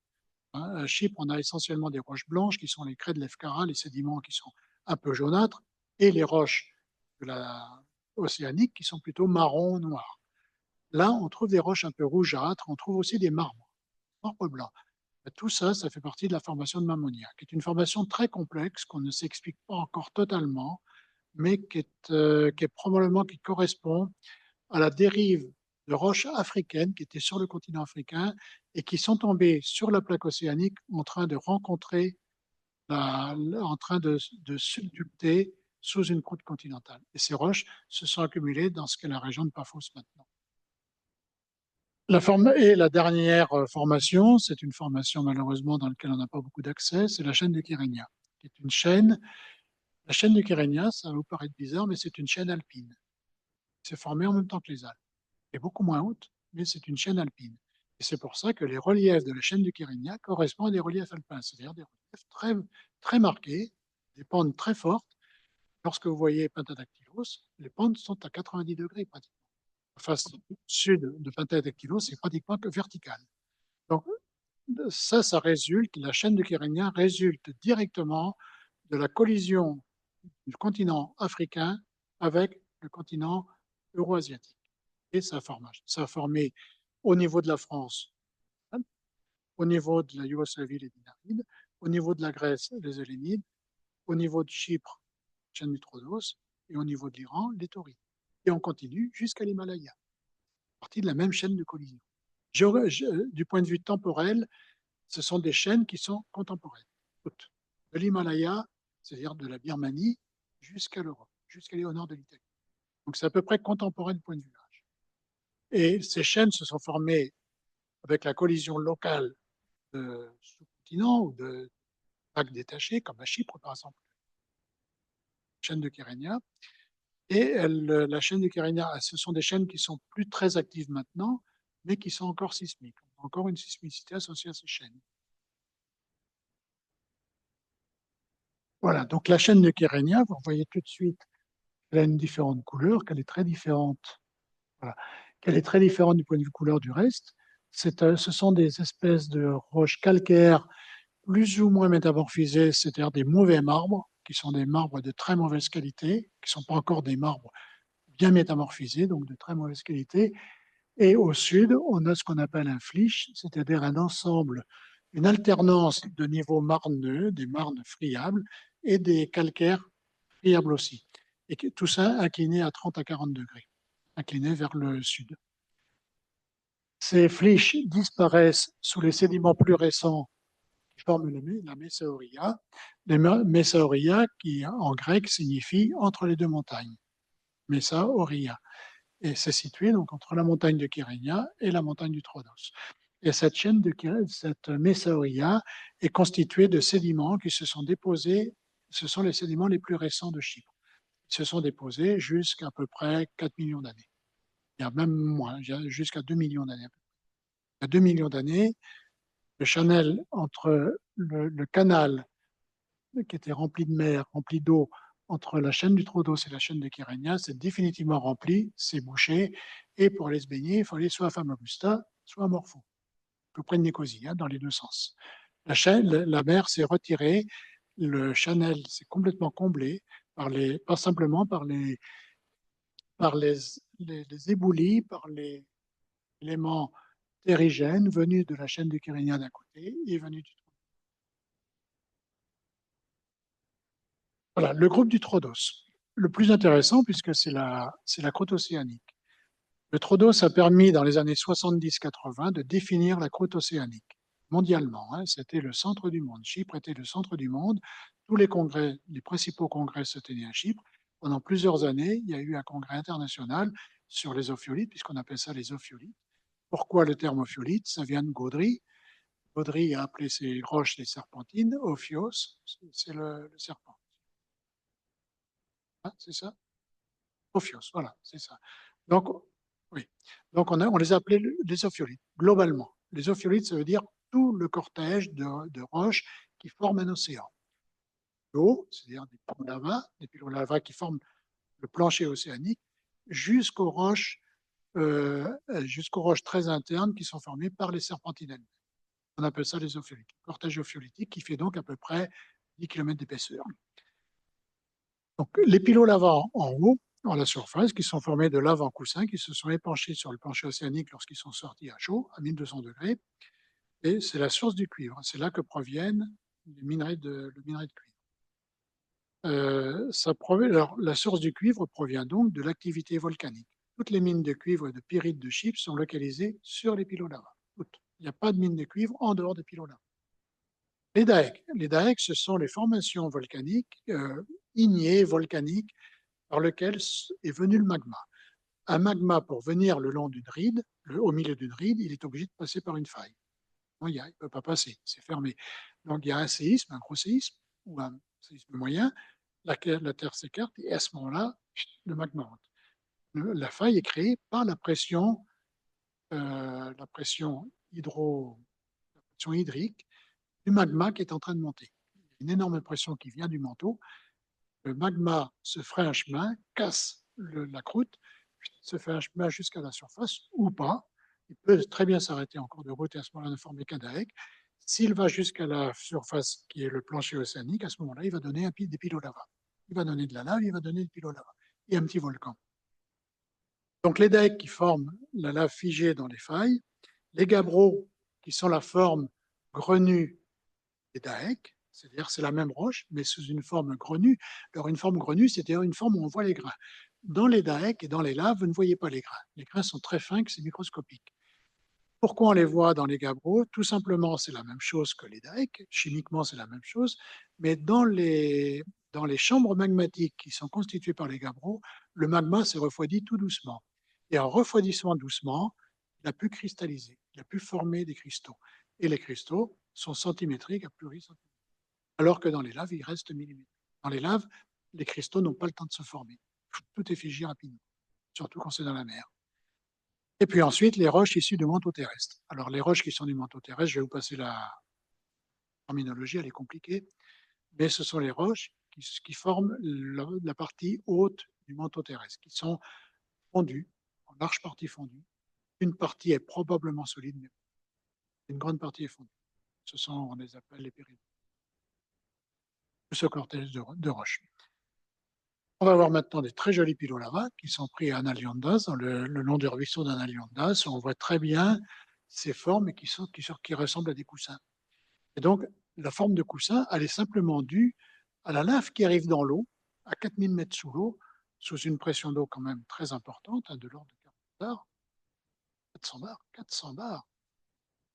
À Chypre, on a essentiellement des roches blanches qui sont les craies de l'Efkara, les sédiments qui sont un peu jaunâtres, et les roches océaniques qui sont plutôt marron-noires. Là, on trouve des roches un peu rougeâtres, on trouve aussi des marbres blancs. Tout ça, ça fait partie de la formation de Mammonia, qui est une formation très complexe qu'on ne s'explique pas encore totalement, mais qui est probablement qui correspond à la dérive de roches africaines qui étaient sur le continent africain et qui sont tombées sur la plaque océanique en train de rencontrer, en train de subducter sous une croûte continentale. Et ces roches se sont accumulées dans ce qu'est la région de Paphos maintenant. Et la dernière formation, c'est une formation malheureusement dans laquelle on n'a pas beaucoup d'accès, c'est la chaîne de Kyrenia, qui est une chaîne. La chaîne de Kyrenia, ça va vous paraître bizarre, mais c'est une chaîne alpine. C'est formée en même temps que les Alpes. Elle est beaucoup moins haute, mais c'est une chaîne alpine. Et c'est pour ça que les reliefs de la chaîne du Kyrenia correspondent à des reliefs alpins, c'est-à-dire des reliefs très, très marqués, des pentes très fortes. Lorsque vous voyez Pentadactylos, les pentes sont à 90 degrés pratiquement. La face sud de Pentadactylos, c'est pratiquement que vertical. Donc ça résulte, la chaîne de Kyrenia résulte directement de la collision du continent africain avec le continent euro-asiatique. Et ça a formé au niveau de la France, au niveau de la Yougoslavie, les Dinarides, au niveau de la Grèce, les Hellénides, au niveau de Chypre, chaîne du Troodos, et au niveau de l'Iran, les Taurides. Et on continue jusqu'à l'Himalaya, partie de la même chaîne de collision. Du point de vue temporel, ce sont des chaînes qui sont contemporaines, toutes. De l'Himalaya, c'est-à-dire de la Birmanie, jusqu'à l'Europe, jusqu'à aller au nord de l'Italie. Donc c'est à peu près contemporain du point de vue âge. Et ces chaînes se sont formées avec la collision locale de sous-continents ou de plaques détachées, comme à Chypre par exemple, la chaîne de Kyrenia. Et la chaîne de Kyrenia, ce sont des chaînes qui sont plus très actives maintenant, mais qui sont encore sismiques. On a encore une sismicité associée à ces chaînes. Voilà, donc la chaîne de Kyrenia, vous voyez tout de suite qu'elle a une différente couleur, qu'elle est très différente. Voilà. Qu'elle est très différente du point de vue couleur du reste. Ce sont des espèces de roches calcaires plus ou moins métamorphisées, c'est-à-dire des mauvais marbres, qui sont des marbres de très mauvaise qualité, qui ne sont pas encore des marbres bien métamorphisés, donc de très mauvaise qualité. Et au sud, on a ce qu'on appelle un flysch, c'est-à-dire un ensemble, une alternance de niveaux marneux, des marnes friables, et des calcaires friables aussi. Et tout ça incliné à 30 à 40 degrés, incliné vers le sud. Ces flyschs disparaissent sous les sédiments plus récents qui forment la Messaouria. Les Messaouria qui, en grec, signifie entre les deux montagnes. Messaouria. Et c'est situé donc entre la montagne de Kyrenia et la montagne du Troodos. Et cette Messaouria est constituée de sédiments qui se sont déposés, ce sont les sédiments les plus récents de Chypre. Ils se sont déposés jusqu'à peu près 4 millions d'années. Il y a même moins, jusqu'à 2 millions d'années. Il y a 2 millions d'années, le channel entre le canal qui était rempli de mer, rempli d'eau, entre la chaîne du Troodos et la chaîne de Kyrenia, s'est définitivement rempli, c'est bouché, et pour aller se baigner, il faut aller soit à Famagusta, soit à Morpho, à peu près de Nicosie, hein, dans les deux sens. La mer s'est retirée, le channel s'est complètement comblé, pas simplement par les éboulis, par les éléments terrigènes venus de la chaîne de Kyrenia d'un côté et venus du Troodos. Voilà, le groupe du Troodos. Le plus intéressant, puisque c'est la croûte océanique. Le Troodos a permis, dans les années 70-80, de définir la croûte océanique mondialement. Hein. C'était le centre du monde. Chypre était le centre du monde. Tous les congrès, les principaux congrès se tenaient à Chypre. Pendant plusieurs années, il y a eu un congrès international sur les ophiolites, puisqu'on appelle ça les ophiolites. Pourquoi le terme ophiolite? Ça vient de Gaudry. Gaudry a appelé ces roches les serpentines. Ophios, c'est le serpent. Hein, c'est ça? Ophios, voilà, c'est ça. Donc, oui. Donc, on les a appelés les ophiolites, globalement. Les ophiolites, ça veut dire tout le cortège de roches qui forment un océan. L'eau, c'est-à-dire des pylônes lava qui forment le plancher océanique, jusqu'aux roches, jusqu'aux roches très internes qui sont formées par les serpentines. On appelle ça les ophiolites. Cortège ophiolitique qui fait donc à peu près 10 km d'épaisseur. Donc, les pylônes lava en haut, en la surface, qui sont formés de lave en coussin, qui se sont épanchés sur le plancher océanique lorsqu'ils sont sortis à chaud, à 1200 degrés, et c'est la source du cuivre. C'est là que proviennent le minerai de cuivre. Alors, la source du cuivre provient donc de l'activité volcanique. Toutes les mines de cuivre et de pyrite de Chypre sont localisées sur les îlots lava. Toutes. Il n'y a pas de mine de cuivre en dehors des îlots lava. Les dahèques, ce sont les formations volcaniques, ignées, volcaniques, par lesquelles est venu le magma. Un magma, pour venir le long d'une ride, au milieu d'une ride, il est obligé de passer par une faille. Non, il ne peut pas passer, c'est fermé. Donc il y a un séisme, un gros séisme, ou un séisme moyen, la Terre s'écarte, et à ce moment-là, le magma monte. La faille est créée par la pression hydrique du magma qui est en train de monter. Il y a une énorme pression qui vient du manteau. Le magma se ferait un chemin, casse la croûte, se fait un chemin jusqu'à la surface ou pas. Il peut très bien s'arrêter en cours de route et à ce moment-là ne former qu'un dahèque. S'il va jusqu'à la surface qui est le plancher océanique, à ce moment-là, il va donner des pilolava. Il va donner de la lave, il va donner des pilolava et un petit volcan. Donc les dahèques qui forment la lave figée dans les failles, les gabbros qui sont la forme grenue des dahèques, c'est-à-dire c'est la même roche, mais sous une forme grenue. Alors une forme grenue, c'est-à-dire une forme où on voit les grains. Dans les dahèques et dans les laves, vous ne voyez pas les grains. Les grains sont très fins, c'est microscopique. Pourquoi on les voit dans les gabbros? Tout simplement, c'est la même chose que les dahèques. Chimiquement, c'est la même chose. Mais dans les chambres magmatiques qui sont constituées par les gabbros, le magma s'est refroidi tout doucement. Et en refroidissant doucement, il a pu cristalliser, il a pu former des cristaux. Et les cristaux sont centimétriques à pluricentimètres. Alors que dans les laves, ils restent millimétriques. Dans les laves, les cristaux n'ont pas le temps de se former. Tout est figé rapidement, surtout quand c'est dans la mer. Et puis ensuite, les roches issues du manteau terrestre. Alors, les roches qui sont du manteau terrestre, je vais vous passer la terminologie, elle est compliquée, mais ce sont les roches qui forment la partie haute du manteau terrestre, qui sont fondues, en large partie fondues. Une partie est probablement solide, mais une grande partie est fondue. On les appelle les péridots. Ce cortège de roches. On va voir maintenant des très jolis pilolava qui sont pris à Analiondas, dans le long du ruisseau d'Analiondas. On voit très bien ces formes qui ressemblent à des coussins. Et donc, la forme de coussin, elle est simplement due à la lave qui arrive dans l'eau, à 4000 mètres sous l'eau, sous une pression d'eau quand même très importante, de l'ordre de 40 bars, 400 bars,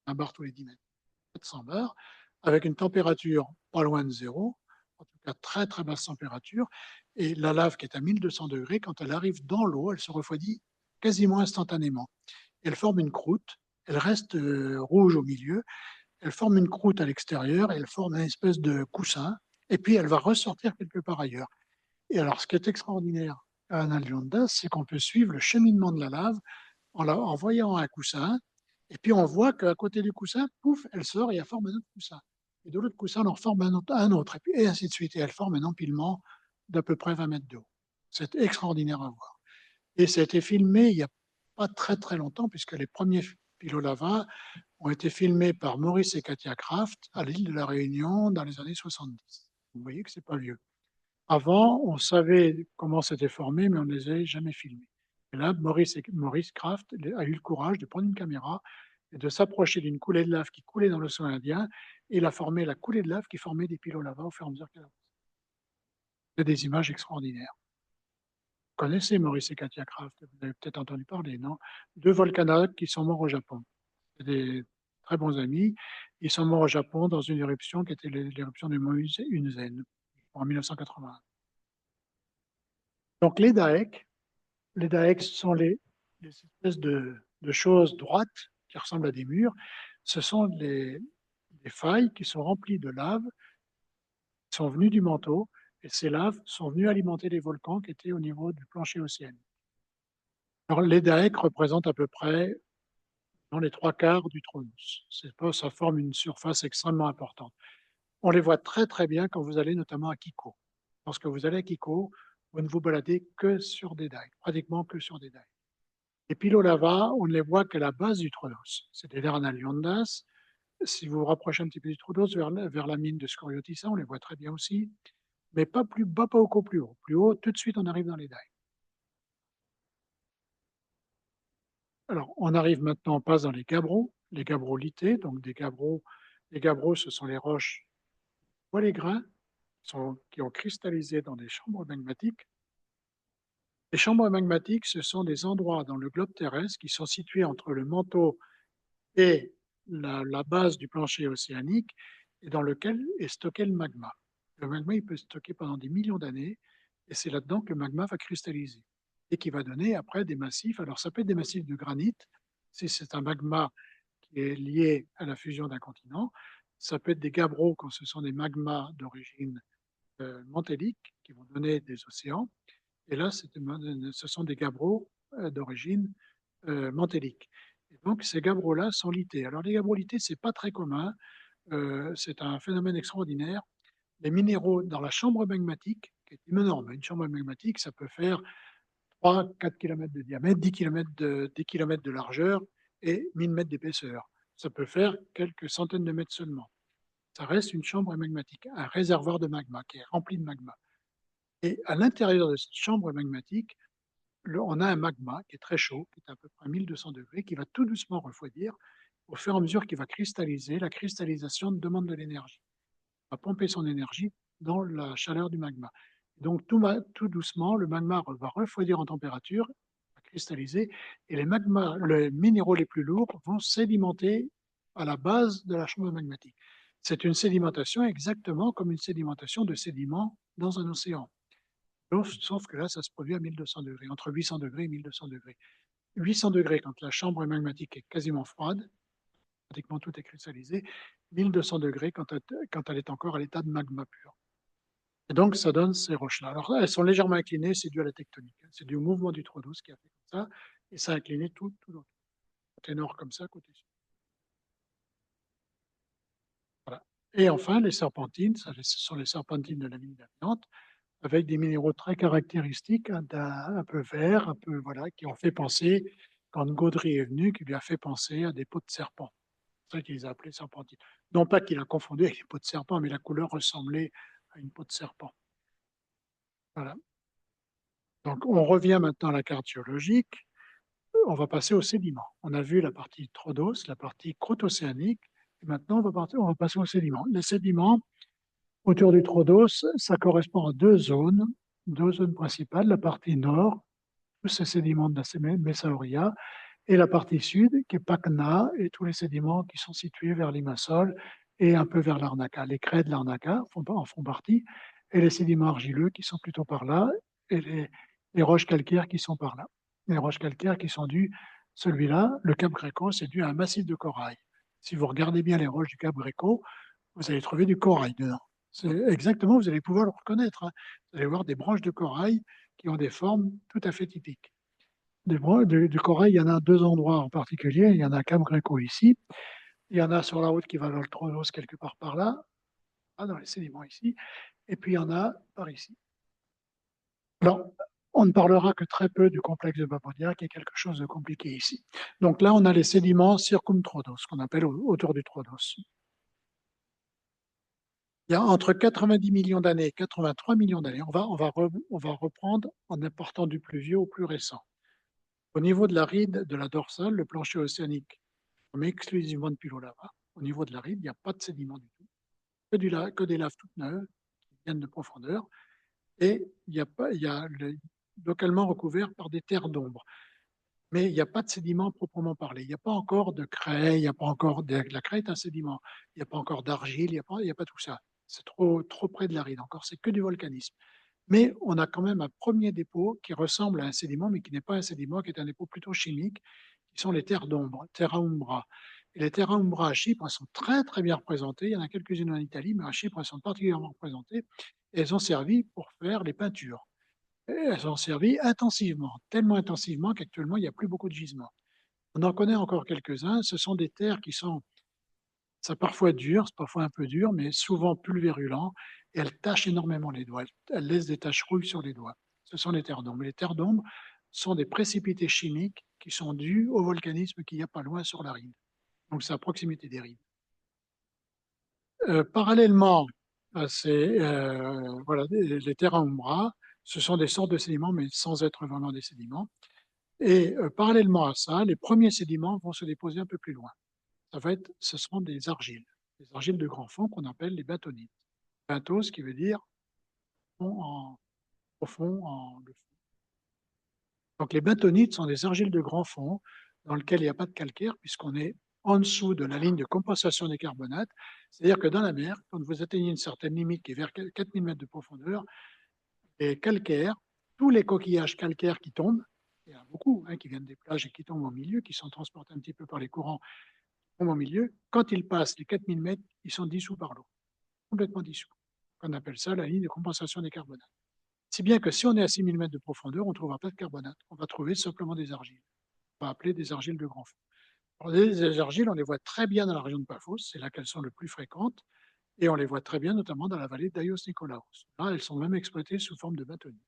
un bar tous les 10 mètres, 400 bars, avec une température pas loin de zéro, en tout cas très très basse température, et la lave qui est à 1200 degrés, quand elle arrive dans l'eau, elle se refroidit quasiment instantanément. Elle forme une croûte, elle reste rouge au milieu, elle forme une croûte à l'extérieur, elle forme une espèce de coussin, et puis elle va ressortir quelque part ailleurs. Et alors, ce qui est extraordinaire à Analiondas, c'est qu'on peut suivre le cheminement de la lave en voyant un coussin, et puis on voit qu'à côté du coussin, pouf, elle sort et elle forme un autre coussin. Et de l'autre coussin, on en forme un autre, et ainsi de suite. Et elle forme un empilement d'à peu près 20 mètres de haut. C'est extraordinaire à voir. Et ça a été filmé il n'y a pas très très longtemps, puisque les premiers pilolava ont été filmés par Maurice et Katia Kraft à l'île de la Réunion dans les années 70. Vous voyez que c'est pas vieux. Avant, on savait comment c'était formé, mais on ne les avait jamais filmés. Et là, Maurice Kraft a eu le courage de prendre une caméra et de s'approcher d'une coulée de lave qui coulait dans l'océan Indien, et il a formé la coulée de lave qui formait des pilolava au fur et à mesure qu'elle avançait. C'est des images extraordinaires. Vous connaissez Maurice et Katia Kraft, vous avez peut-être entendu parler, non? Deux volcanologues qui sont morts au Japon. C'est des très bons amis. Ils sont morts au Japon dans une éruption qui était l'éruption du mont Unzen en 1980. Donc les dahèques sont les espèces de choses droites qui ressemblent à des murs. Ce sont des failles qui sont remplies de lave, qui sont venues du manteau, et ces laves sont venues alimenter les volcans qui étaient au niveau du plancher océanique. Alors, les dahèques représentent à peu près dans les trois quarts du trou d'eau. Ça forme une surface extrêmement importante. On les voit très très bien quand vous allez notamment à Kiko. Lorsque vous allez à Kiko, vous ne vous baladez que sur des dahèques, pratiquement que sur des dahèques. Les pilolava, on ne les voit qu'à la base du trou d'eau. C'est-à-dire en Aliondas. Si vous vous rapprochez un petit peu du trou d'eau vers la mine de Skoriotissa, on les voit très bien aussi, mais pas plus bas, pas au plus haut. Plus haut, tout de suite, on arrive dans les dahèques. Alors, on arrive maintenant, on passe dans les gabbros lités, donc des gabbros. Les gabbros, ce sont les roches ou les grains qui ont cristallisé dans des chambres magmatiques. Les chambres magmatiques, ce sont des endroits dans le globe terrestre qui sont situés entre le manteau et la base du plancher océanique et dans lequel est stocké le magma. Le magma, il peut stocker pendant des millions d'années et c'est là-dedans que le magma va cristalliser et qui va donner après des massifs. Alors, ça peut être des massifs de granit, si c'est un magma qui est lié à la fusion d'un continent. Ça peut être des gabbros quand ce sont des magmas d'origine mantélique qui vont donner des océans. Et là, ce sont des gabbros d'origine mantélique. Et donc, ces gabbros-là sont lités. Alors, les gabbros lités, ce n'est pas très commun. C'est un phénomène extraordinaire. Les minéraux dans la chambre magmatique, qui est énorme, une chambre magmatique, ça peut faire 3-4 km de diamètre, 10 km de largeur et 1000 mètres d'épaisseur. Ça peut faire quelques centaines de mètres seulement. Ça reste une chambre magmatique, un réservoir de magma qui est rempli de magma. Et à l'intérieur de cette chambre magmatique, on a un magma qui est très chaud, qui est à peu près 1200 degrés, qui va tout doucement refroidir au fur et à mesure qu'il va cristalliser. La cristallisation demande de l'énergie. Il va pomper son énergie dans la chaleur du magma. Donc tout doucement, le magma va refroidir en température, va cristalliser, et les minéraux les plus lourds vont sédimenter à la base de la chambre magmatique. C'est une sédimentation exactement comme une sédimentation de sédiments dans un océan. Sauf que là, ça se produit à 1200 degrés, entre 800 degrés et 1200 degrés. 800 degrés quand la chambre magmatique est quasiment froide, pratiquement tout est cristallisé, 1200 degrés quand elle est encore à l'état de magma pur. Et donc, ça donne ces roches-là. Alors, elles sont légèrement inclinées, c'est dû à la tectonique. C'est dû au mouvement du trou d'eau qui a fait comme ça, et ça a incliné tout l'autre. Côté nord comme ça, côté sud. Voilà. Et enfin, les serpentines, ce sont les serpentines de la mine d'amiante, avec des minéraux très caractéristiques, un peu verts, un peu, voilà, qui ont fait penser, quand Gaudry est venu, qui lui a fait penser à des peaux de serpent. C'est ça qu'il les a appelés serpentines. Non pas qu'il a confondu avec des peaux de serpent, mais la couleur ressemblait à une peau de serpent. Voilà. Donc, on revient maintenant à la carte géologique. On va passer aux sédiments. On a vu la partie Troodos, la partie croûte océanique, et maintenant on va passer aux sédiments. Les sédiments, autour du Troodos, ça correspond à deux zones principales. La partie nord, tous ces sédiments de la Messaouria, et la partie sud, qui est Pacna, et tous les sédiments qui sont situés vers Limassol et un peu vers Larnaca. Les crêtes de Larnaca en font partie, et les sédiments argileux qui sont plutôt par là, et les roches calcaires qui sont par là. Les roches calcaires qui sont dues, celui-là, le Cap Greco, c'est dû à un massif de corail. Si vous regardez bien les roches du Cap Greco, vous allez trouver du corail dedans. C'est exactement, vous allez pouvoir le reconnaître, hein. Vous allez voir des branches de corail qui ont des formes tout à fait typiques. Du corail, il y en a deux endroits en particulier. Il y en a à Cap Greco ici. Il y en a sur la route qui va vers le Tronos quelque part par là, dans les sédiments ici. Et puis il y en a par ici. Alors, on ne parlera que très peu du complexe de Babodiak, qui est quelque chose de compliqué ici. Donc là, on a les sédiments circumtrodos, qu'on appelle autour du Tronos. Il y a entre 90 millions d'années et 83 millions d'années. On va reprendre en apportant du plus vieux au plus récent. Au niveau de la ride de la dorsale, le plancher océanique mais exclusivement de pylolava. Au niveau de la ride, il n'y a pas de sédiments du tout, que des laves toutes neuves qui viennent de profondeur, et il y a localement recouvert par des terres d'ombre. Mais il n'y a pas de sédiments proprement parlé. Il n'y a pas encore de craie, il n'y a pas encore la craie est un sédiment. Il n'y a pas encore d'argile, il y a pas tout ça. C'est trop près de la ride. Encore, c'est que du volcanisme. Mais on a quand même un premier dépôt qui ressemble à un sédiment, mais qui n'est pas un sédiment, qui est un dépôt plutôt chimique, qui sont les terres d'ombre, terra umbra. Et les terra umbra à Chypre sont très très bien représentées. Il y en a quelques-unes en Italie, mais à Chypre, elles sont particulièrement représentées. Et elles ont servi pour faire les peintures. Et elles ont servi intensivement, tellement intensivement qu'actuellement, il n'y a plus beaucoup de gisements. On en connaît encore quelques-uns. Ce sont des terres qui sont, ça parfois dur, c'est parfois un peu dur, mais souvent pulvérulent, et elles tachent énormément les doigts. Elles laissent des taches rouges sur les doigts. Ce sont les terres d'ombre. Les terres d'ombre sont des précipités chimiques qui sont dus au volcanisme qu'il n'y a pas loin sur la ride. Donc c'est à proximité des rides. Parallèlement à voilà, les terres à umbra, ce sont des sortes de sédiments, mais sans être vraiment des sédiments. Et parallèlement à ça, les premiers sédiments vont se déposer un peu plus loin. Ce seront des argiles de grand fond qu'on appelle les bentonites. Bentos, qui veut dire fond en, profond en le fond. Donc les bentonites sont des argiles de grand fond dans lesquelles il n'y a pas de calcaire puisqu'on est en dessous de la ligne de compensation des carbonates. C'est-à-dire que dans la mer, quand vous atteignez une certaine limite qui est vers 4000 mètres de profondeur, les calcaires, tous les coquillages calcaires qui tombent, il y en a beaucoup qui viennent des plages et qui tombent au milieu, qui sont transportés un petit peu par les courants, tombent au milieu, quand ils passent les 4000 mètres, ils sont dissous par l'eau, complètement dissous. On appelle ça la ligne de compensation des carbonates. Si bien que si on est à 6000 mètres de profondeur, on ne trouvera pas de carbonate, on va trouver simplement des argiles. On va appeler des argiles de grand fond. Alors, les argiles, on les voit très bien dans la région de Paphos, c'est là qu'elles sont le plus fréquentes, et on les voit très bien notamment dans la vallée d'Aios Nikolaos. Là, elles sont même exploitées sous forme de bentonites.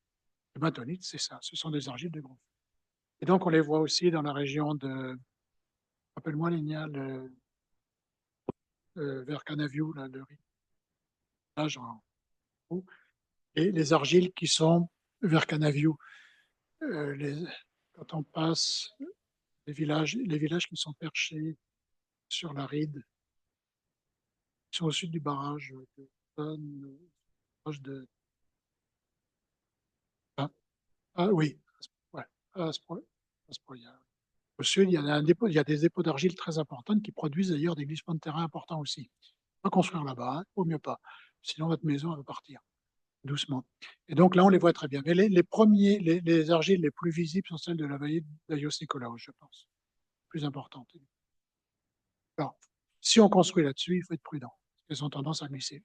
Les bentonites, c'est ça, ce sont des argiles de grand fond. Et donc, on les voit aussi dans la région de, rappelle-moi Lénial, vers Canaviou, là, le rivage en haut, et les argiles qui sont vers Canaviou. Les, quand on passe les villages qui sont perchés sur la ride, qui sont au sud du barrage de proche de. Ah, ah oui, ouais, Asproia. Au sud, il y a des dépôts d'argile très importants qui produisent d'ailleurs des glissements de terrain importants aussi. On va construire là-bas, au mieux pas. Sinon, votre maison elle va partir doucement. Et donc là, on les voit très bien. Mais les argiles les plus visibles sont celles de la vallée d'Aios Nikolaos, je pense, plus importantes. Alors, si on construit là-dessus, il faut être prudent, parce qu'elles ont tendance à glisser.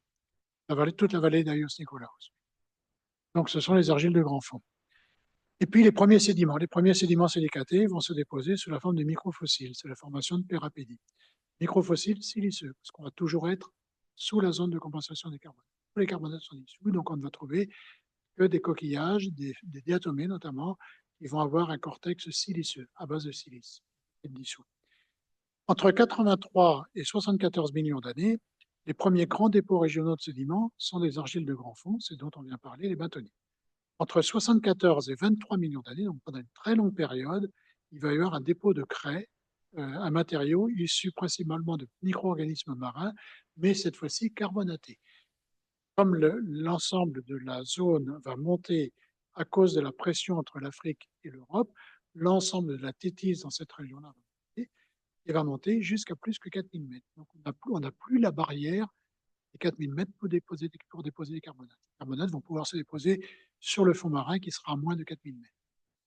Toute la vallée d'Aios Nikolaos. Donc, ce sont les argiles de grand fond. Et puis, les premiers sédiments silicatés vont se déposer sous la forme de microfossiles. C'est la formation de pérapédie. Microfossiles siliceux, parce qu'on va toujours être sous la zone de compensation des carbonates. Tous les carbonates sont dissous, donc on ne va trouver que des coquillages, des diatomées notamment, qui vont avoir un cortex siliceux à base de silice et de dissous. Entre 83 et 74 millions d'années, les premiers grands dépôts régionaux de sédiments sont des argiles de grand fond, c'est dont on vient parler, les bentonites. Entre 74 et 23 millions d'années, donc pendant une très longue période, il va y avoir un dépôt de craie, un matériau issu principalement de micro-organismes marins, mais cette fois-ci carbonaté. Comme l'ensemble de la zone va monter à cause de la pression entre l'Afrique et l'Europe, l'ensemble de la tétise dans cette région-là va monter, et va monter jusqu'à plus que 4000 mètres. Donc on n'a plus la barrière des 4000 mètres pour déposer des carbonates. Les carbonates vont pouvoir se déposer sur le fond marin qui sera à moins de 4000 mètres.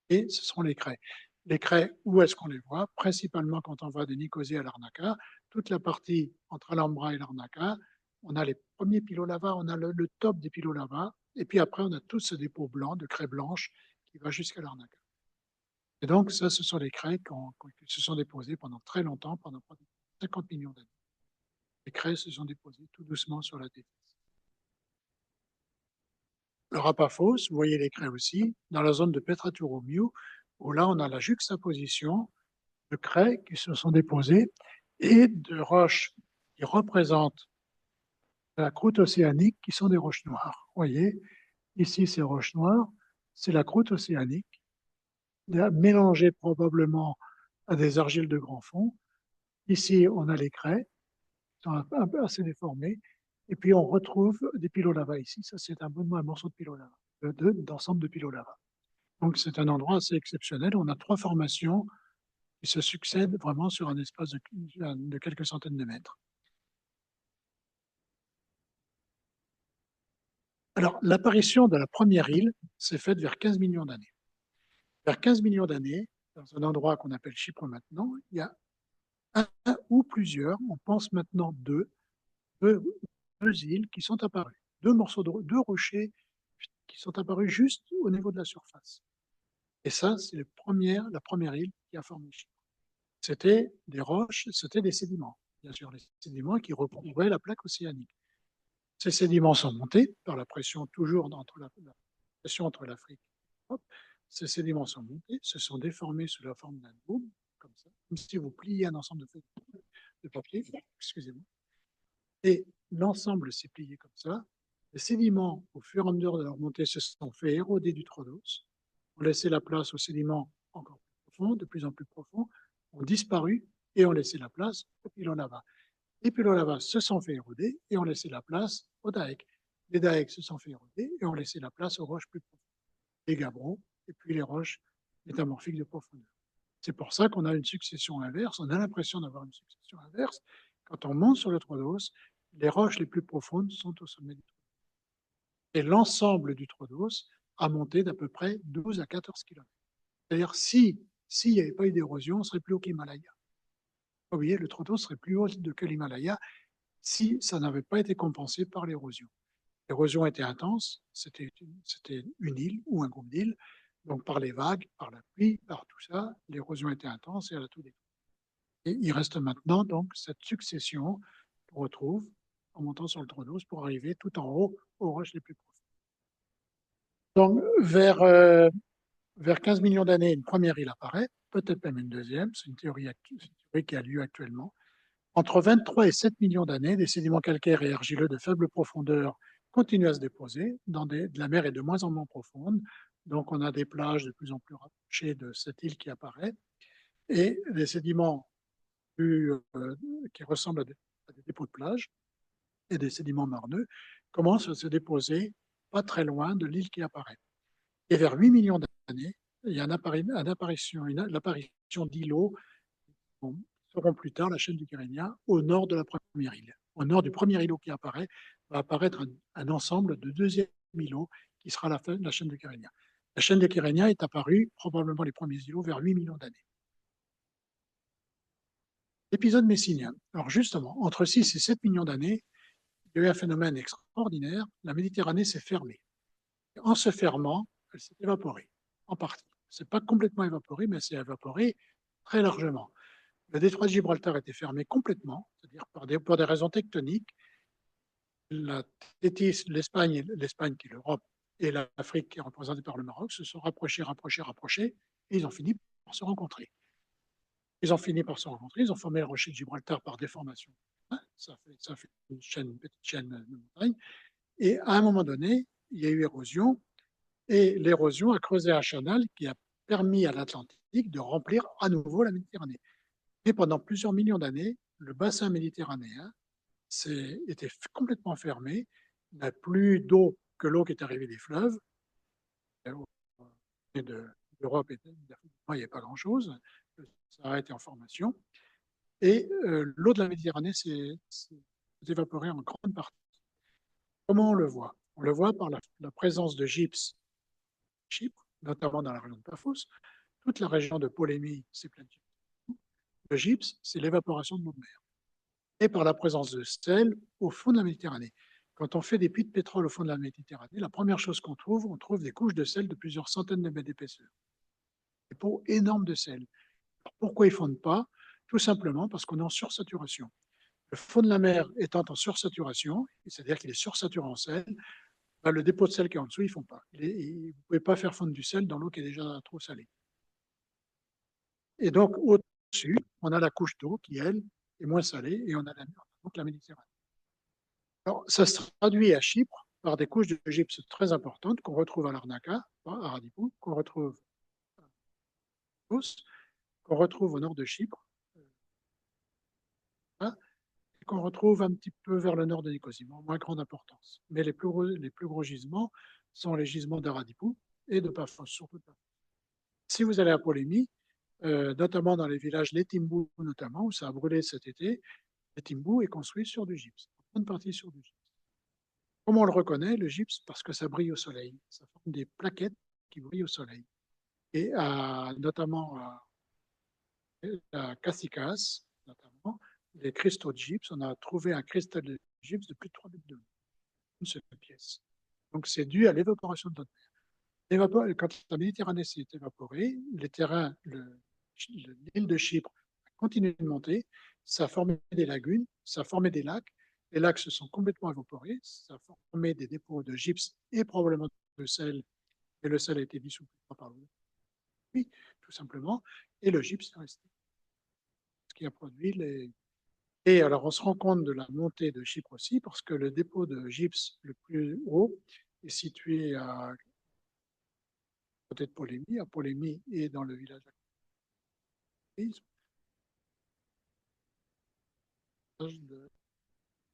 Et ce seront les craies. Les craies, où est-ce qu'on les voit? Principalement quand on va de Nicosie à Larnaca, toute la partie entre Alhambra et Larnaca, on a les premiers pilolavas, on a le top des pilolavas, et puis après on a tout ce dépôt blanc de craie blanche qui va jusqu'à Larnaca. Et donc ça, ce sont les craies qui se sont déposées pendant très longtemps, pendant 50 millions d'années. Les craies se sont déposées tout doucement sur la tétise. Le Rapaphos, vous voyez les craies aussi, dans la zone de Petraturomiu, où là on a la juxtaposition de craies qui se sont déposées et de roches qui représentent la croûte océanique, qui sont des roches noires. Vous voyez, ici ces roches noires, c'est la croûte océanique, mélangée probablement à des argiles de grand fond. Ici, on a les craies, qui sont un peu assez déformées, et puis on retrouve des pilolavas ici. Ça, c'est un morceau de pilolava, d'ensemble de pilolava. Donc, c'est un endroit assez exceptionnel. On a trois formations qui se succèdent vraiment sur un espace de quelques centaines de mètres. Alors, l'apparition de la première île s'est faite vers 15 millions d'années. Vers 15 millions d'années, dans un endroit qu'on appelle Chypre maintenant, il y a un ou plusieurs, on pense maintenant deux îles qui sont apparues, deux rochers qui sont apparus juste au niveau de la surface. Et ça, c'est la première île qui a formé Chypre. C'était des roches, c'était des sédiments, bien sûr, les sédiments qui recouvraient la plaque océanique. Ces sédiments sont montés par la pression toujours entre la pression entre l'Afrique et l'Europe. Ces sédiments sont montés, se sont déformés sous la forme d'un dôme, comme ça, comme si vous pliez un ensemble de papier, excusez-moi, et l'ensemble s'est plié comme ça. Les sédiments, au fur et à mesure de leur montée, se sont fait éroder du troglos, ont laissé la place aux sédiments encore plus profonds, de plus en plus profonds, ont disparu et ont laissé la place aux pylônes lava. Les pylônes lava se sont fait éroder et ont laissé la place aux dikes. Les dikes se sont fait éroder et ont laissé la place aux roches plus profondes, les gabbros et puis les roches métamorphiques de profondeur. C'est pour ça qu'on a une succession inverse, on a l'impression d'avoir une succession inverse. Quand on monte sur le trou d'os, les roches les plus profondes sont au sommet du trou. Et l'ensemble du trou d'os a monté d'à peu près 12 à 14 km. C'est-à-dire, s'il n'y avait pas eu d'érosion, on serait plus haut que l'Himalaya. Vous voyez, le trou d'os serait plus haut que l'Himalaya si ça n'avait pas été compensé par l'érosion. L'érosion était intense, c'était une île ou un groupe d'îles, donc par les vagues, par la pluie, par tout ça, l'érosion était intense et elle a tout détruit. Et il reste maintenant donc cette succession qu'on retrouve en montant sur le trou d'os pour arriver tout en haut aux roches les plus profondes. Donc vers 15 millions d'années, une première île apparaît, peut-être même une deuxième, c'est une théorie qui a lieu actuellement. Entre 23 et 7 millions d'années, des sédiments calcaires et argileux de faible profondeur continuent à se déposer. La mer est de moins en moins profonde, donc on a des plages de plus en plus rapprochées de cette île qui apparaît. Et les sédiments qui ressemblent à des dépôts de plage et des sédiments marneux commencent à se déposer pas très loin de l'île qui apparaît. Et vers 8 millions d'années, il y a l'apparition d'îlots qui seront plus tard la chaîne du Kyrenia au nord de la première île. Au nord du premier îlot qui apparaît, va apparaître un ensemble de deuxième îlots qui sera la chaîne du Kyrenia. La chaîne du Kyrenia est apparue, probablement les premiers îlots, vers 8 millions d'années. L'épisode messinien. Alors justement, entre 6 et 7 millions d'années, il y a eu un phénomène extraordinaire, la Méditerranée s'est fermée. En se fermant, elle s'est évaporée, en partie. Ce n'est pas complètement évaporé, mais elle s'est évaporée très largement. Le détroit de Gibraltar était fermé complètement, c'est-à-dire pour des raisons tectoniques. La Tétis, l'Espagne qui est l'Europe, et l'Afrique qui est représentée par le Maroc se sont rapprochés, et ils ont fini par se rencontrer. Ils ont fini par se rencontrer, ils ont formé le rocher de Gibraltar par déformation. Ça fait une petite chaîne de montagne. Et à un moment donné, il y a eu érosion, et l'érosion a creusé un canal qui a permis à l'Atlantique de remplir à nouveau la Méditerranée. Et pendant plusieurs millions d'années, le bassin méditerranéen était complètement fermé. Il n'y a plus d'eau que l'eau qui est arrivée des fleuves. D'Europe et d'Afrique, il n'y avait pas grand-chose. Ça a été en formation. Et l'eau de la Méditerranée s'est évaporée en grande partie. Comment on le voit? On le voit par la présence de gypse à Chypre, notamment dans la région de Paphos. Toute la région de Polémie, c'est plein de gypse. Le gypse, c'est l'évaporation de l'eau de mer. Et par la présence de sel au fond de la Méditerranée. Quand on fait des puits de pétrole au fond de la Méditerranée, la première chose qu'on trouve, on trouve des couches de sel de plusieurs centaines de mètres d'épaisseur. Des pots énormes de sel. Alors pourquoi ils ne fondent pas? Tout simplement parce qu'on est en sursaturation. Le fond de la mer étant en sursaturation, c'est-à-dire qu'il est sursaturé en sel, le dépôt de sel qui est en dessous, ils ne font pas. Vous ne pouvez pas faire fondre du sel dans l'eau qui est déjà trop salée. Et donc, au-dessus, on a la couche d'eau qui, elle, est moins salée, et on a donc la Méditerranée. Alors, ça se traduit à Chypre par des couches de gypse très importantes qu'on retrouve à Larnaca, à Radipou, qu'on retrouve à Kos, qu'on retrouve au nord de Chypre, et qu'on retrouve un petit peu vers le nord de Nicosie, moins grande importance. Mais les plus gros gisements sont les gisements d'Aradipou et de Paphos, surtout de Paphos. Si vous allez à Polémie, notamment dans les villages Letimbu, notamment, où ça a brûlé cet été, Letimbu est construit sur du gypse, en grande partie sur du gypse. Comment on le reconnaît, le gypse? Parce que ça brille au soleil. Ça forme des plaquettes qui brillent au soleil. Et notamment à Cassicas, notamment, les cristaux de gypse, on a trouvé un cristal de gypse de plus de 3 mètres de haut, une seule pièce. Donc c'est dû à l'évaporation de notre mer. Quand la Méditerranée s'est évaporée, les terrains, l'île de Chypre a continué de monter, ça a formé des lagunes, ça a formé des lacs. Les lacs se sont complètement évaporés, ça a formé des dépôts de gypse et probablement de sel, et le sel a été dissous par l'eau. Oui, tout simplement, et le gypse est resté. Ce qui a produit les. Et alors, on se rend compte de la montée de Chypre aussi, parce que le dépôt de gypse le plus haut est situé à côté de Polémie, à Polémie et dans le village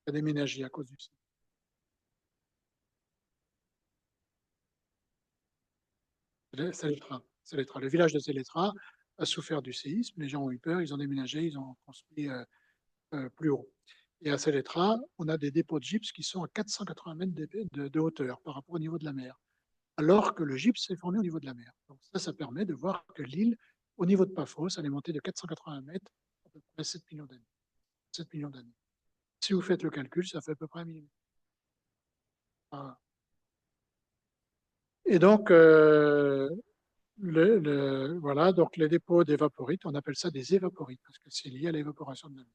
a déménagé à cause du séisme. Seletra. Le village de Seletra a souffert du séisme, les gens ont eu peur, ils ont déménagé, ils ont construit plus haut. Et à Seletra, on a des dépôts de gypse qui sont à 480 mètres de hauteur par rapport au niveau de la mer, alors que le gypse s'est formé au niveau de la mer. Donc ça permet de voir que l'île, au niveau de Paphos, elle est montée de 480 mètres à peu près 7 millions d'années. 7 millions d'années. Si vous faites le calcul, ça fait à peu près 1 millimètre. Voilà. Et donc, voilà, donc les dépôts d'évaporites, on appelle ça des évaporites, parce que c'est lié à l'évaporation de la mer.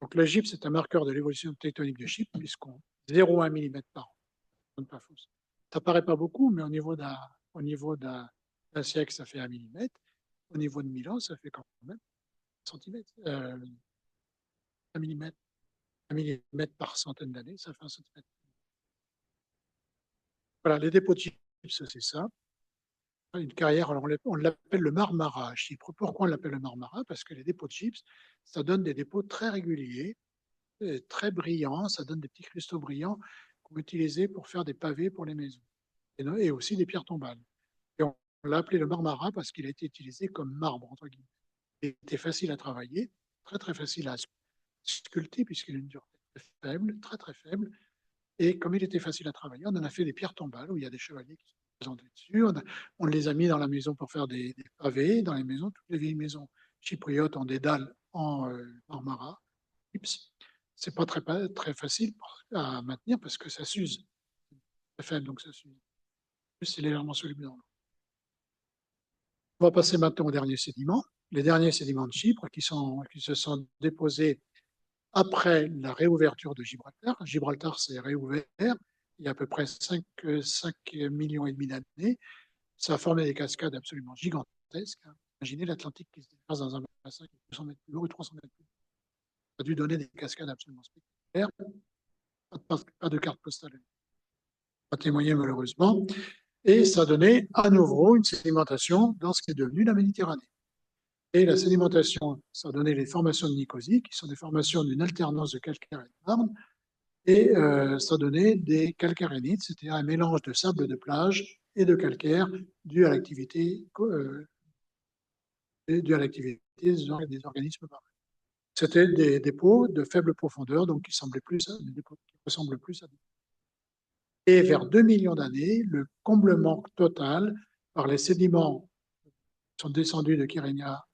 Donc le gypse est un marqueur de l'évolution tectonique de Chypre, puisqu'on 0,1 mm par an. Ça paraît pas beaucoup, mais au niveau d'un siècle, ça fait 1 mm. Au niveau de 1000 ans, ça fait quand même 1 cm. 1 mm. 1 mm par centaine d'années, ça fait 1 cm. Voilà, les dépôts de gypse, c'est ça. Une carrière, alors on l'appelle le Marmara à Chypre. Pourquoi on l'appelle le Marmara? Parce que les dépôts de gypse, ça donne des dépôts très réguliers, très brillants, ça donne des petits cristaux brillants qu'on utilisait pour faire des pavés pour les maisons, et aussi des pierres tombales. Et on l'a appelé le Marmara parce qu'il a été utilisé comme marbre, entre guillemets. Il était facile à travailler, très très facile à sculpter, puisqu'il a une dureté très faible, très très faible. Et comme il était facile à travailler, on en a fait des pierres tombales où il y a des chevaliers qui sont présentés dessus. On les a mis dans la maison pour faire des pavés. Dans les maisons, toutes les vieilles maisons chypriotes ont des dalles en Marmara. C'est pas très facile à maintenir parce que ça s'use. C'est faible, donc ça s'use. C'est légèrement soluble dans l'eau. On va passer maintenant aux derniers sédiments. Les derniers sédiments de Chypre qui se sont déposés après la réouverture de Gibraltar. Gibraltar s'est réouvert il y a à peu près 5 millions et demi d'années. Ça a formé des cascades absolument gigantesques. Imaginez l'Atlantique qui se déverse dans un bassin qui est 200 mètres plus lourd et 300 mètres plus lourd. Ça a dû donner des cascades absolument spectaculaires. Pas de carte postale, pas témoigné malheureusement. Et ça a donné à nouveau une sédimentation dans ce qui est devenu la Méditerranée. Et la sédimentation, ça a donné les formations de Nicosie, qui sont des formations d'une alternance de calcaire et de marne, et ça a donné des calcarénites, c'est-à-dire un mélange de sable de plage et de calcaire dû à l'activité des organismes marins. C'était des dépôts de faible profondeur, donc qui ressemblent plus à des. Et vers 2 millions d'années, le comblement total par les sédiments qui sont descendus de Kyrenia